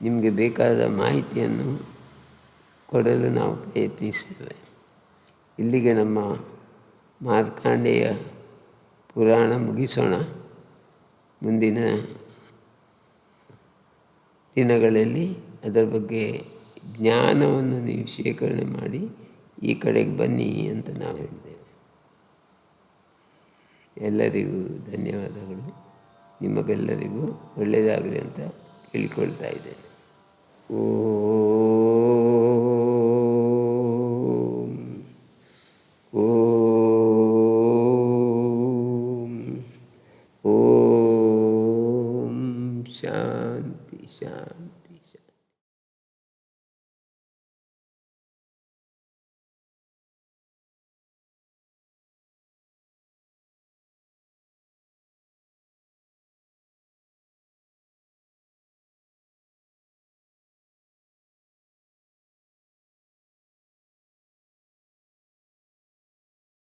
ನಿಮಗೆ ಬೇಕಾದ ಮಾಹಿತಿಯನ್ನು ಕೊಡಲು ನಾವು ಪ್ರಯತ್ನಿಸ್ತೇವೆ. ಇಲ್ಲಿಗೆ ನಮ್ಮ ಮಾರ್ಕಾಂಡೇಯ ಪುರಾಣ ಮುಗಿಸೋಣ. ಮುಂದಿನ ದಿನಗಳಲ್ಲಿ ಅದರ ಬಗ್ಗೆ ಜ್ಞಾನವನ್ನು ನೀವು ಶೇಖರಣೆ ಮಾಡಿ ಈ ಕಡೆಗೆ ಬನ್ನಿ ಅಂತ ನಾವು ಹೇಳಿದ್ದೇವೆ. ಎಲ್ಲರಿಗೂ ಧನ್ಯವಾದಗಳು. ನಿಮಗೆಲ್ಲರಿಗೂ ಒಳ್ಳೆಯದಾಗಲಿ ಅಂತ ಕೇಳಿಕೊಳ್ತಾ ಇದ್ದೇನೆ. ಓಂ ಓಂ ಓಂ ಶಾಂತಿ ಶಾಂತಿ.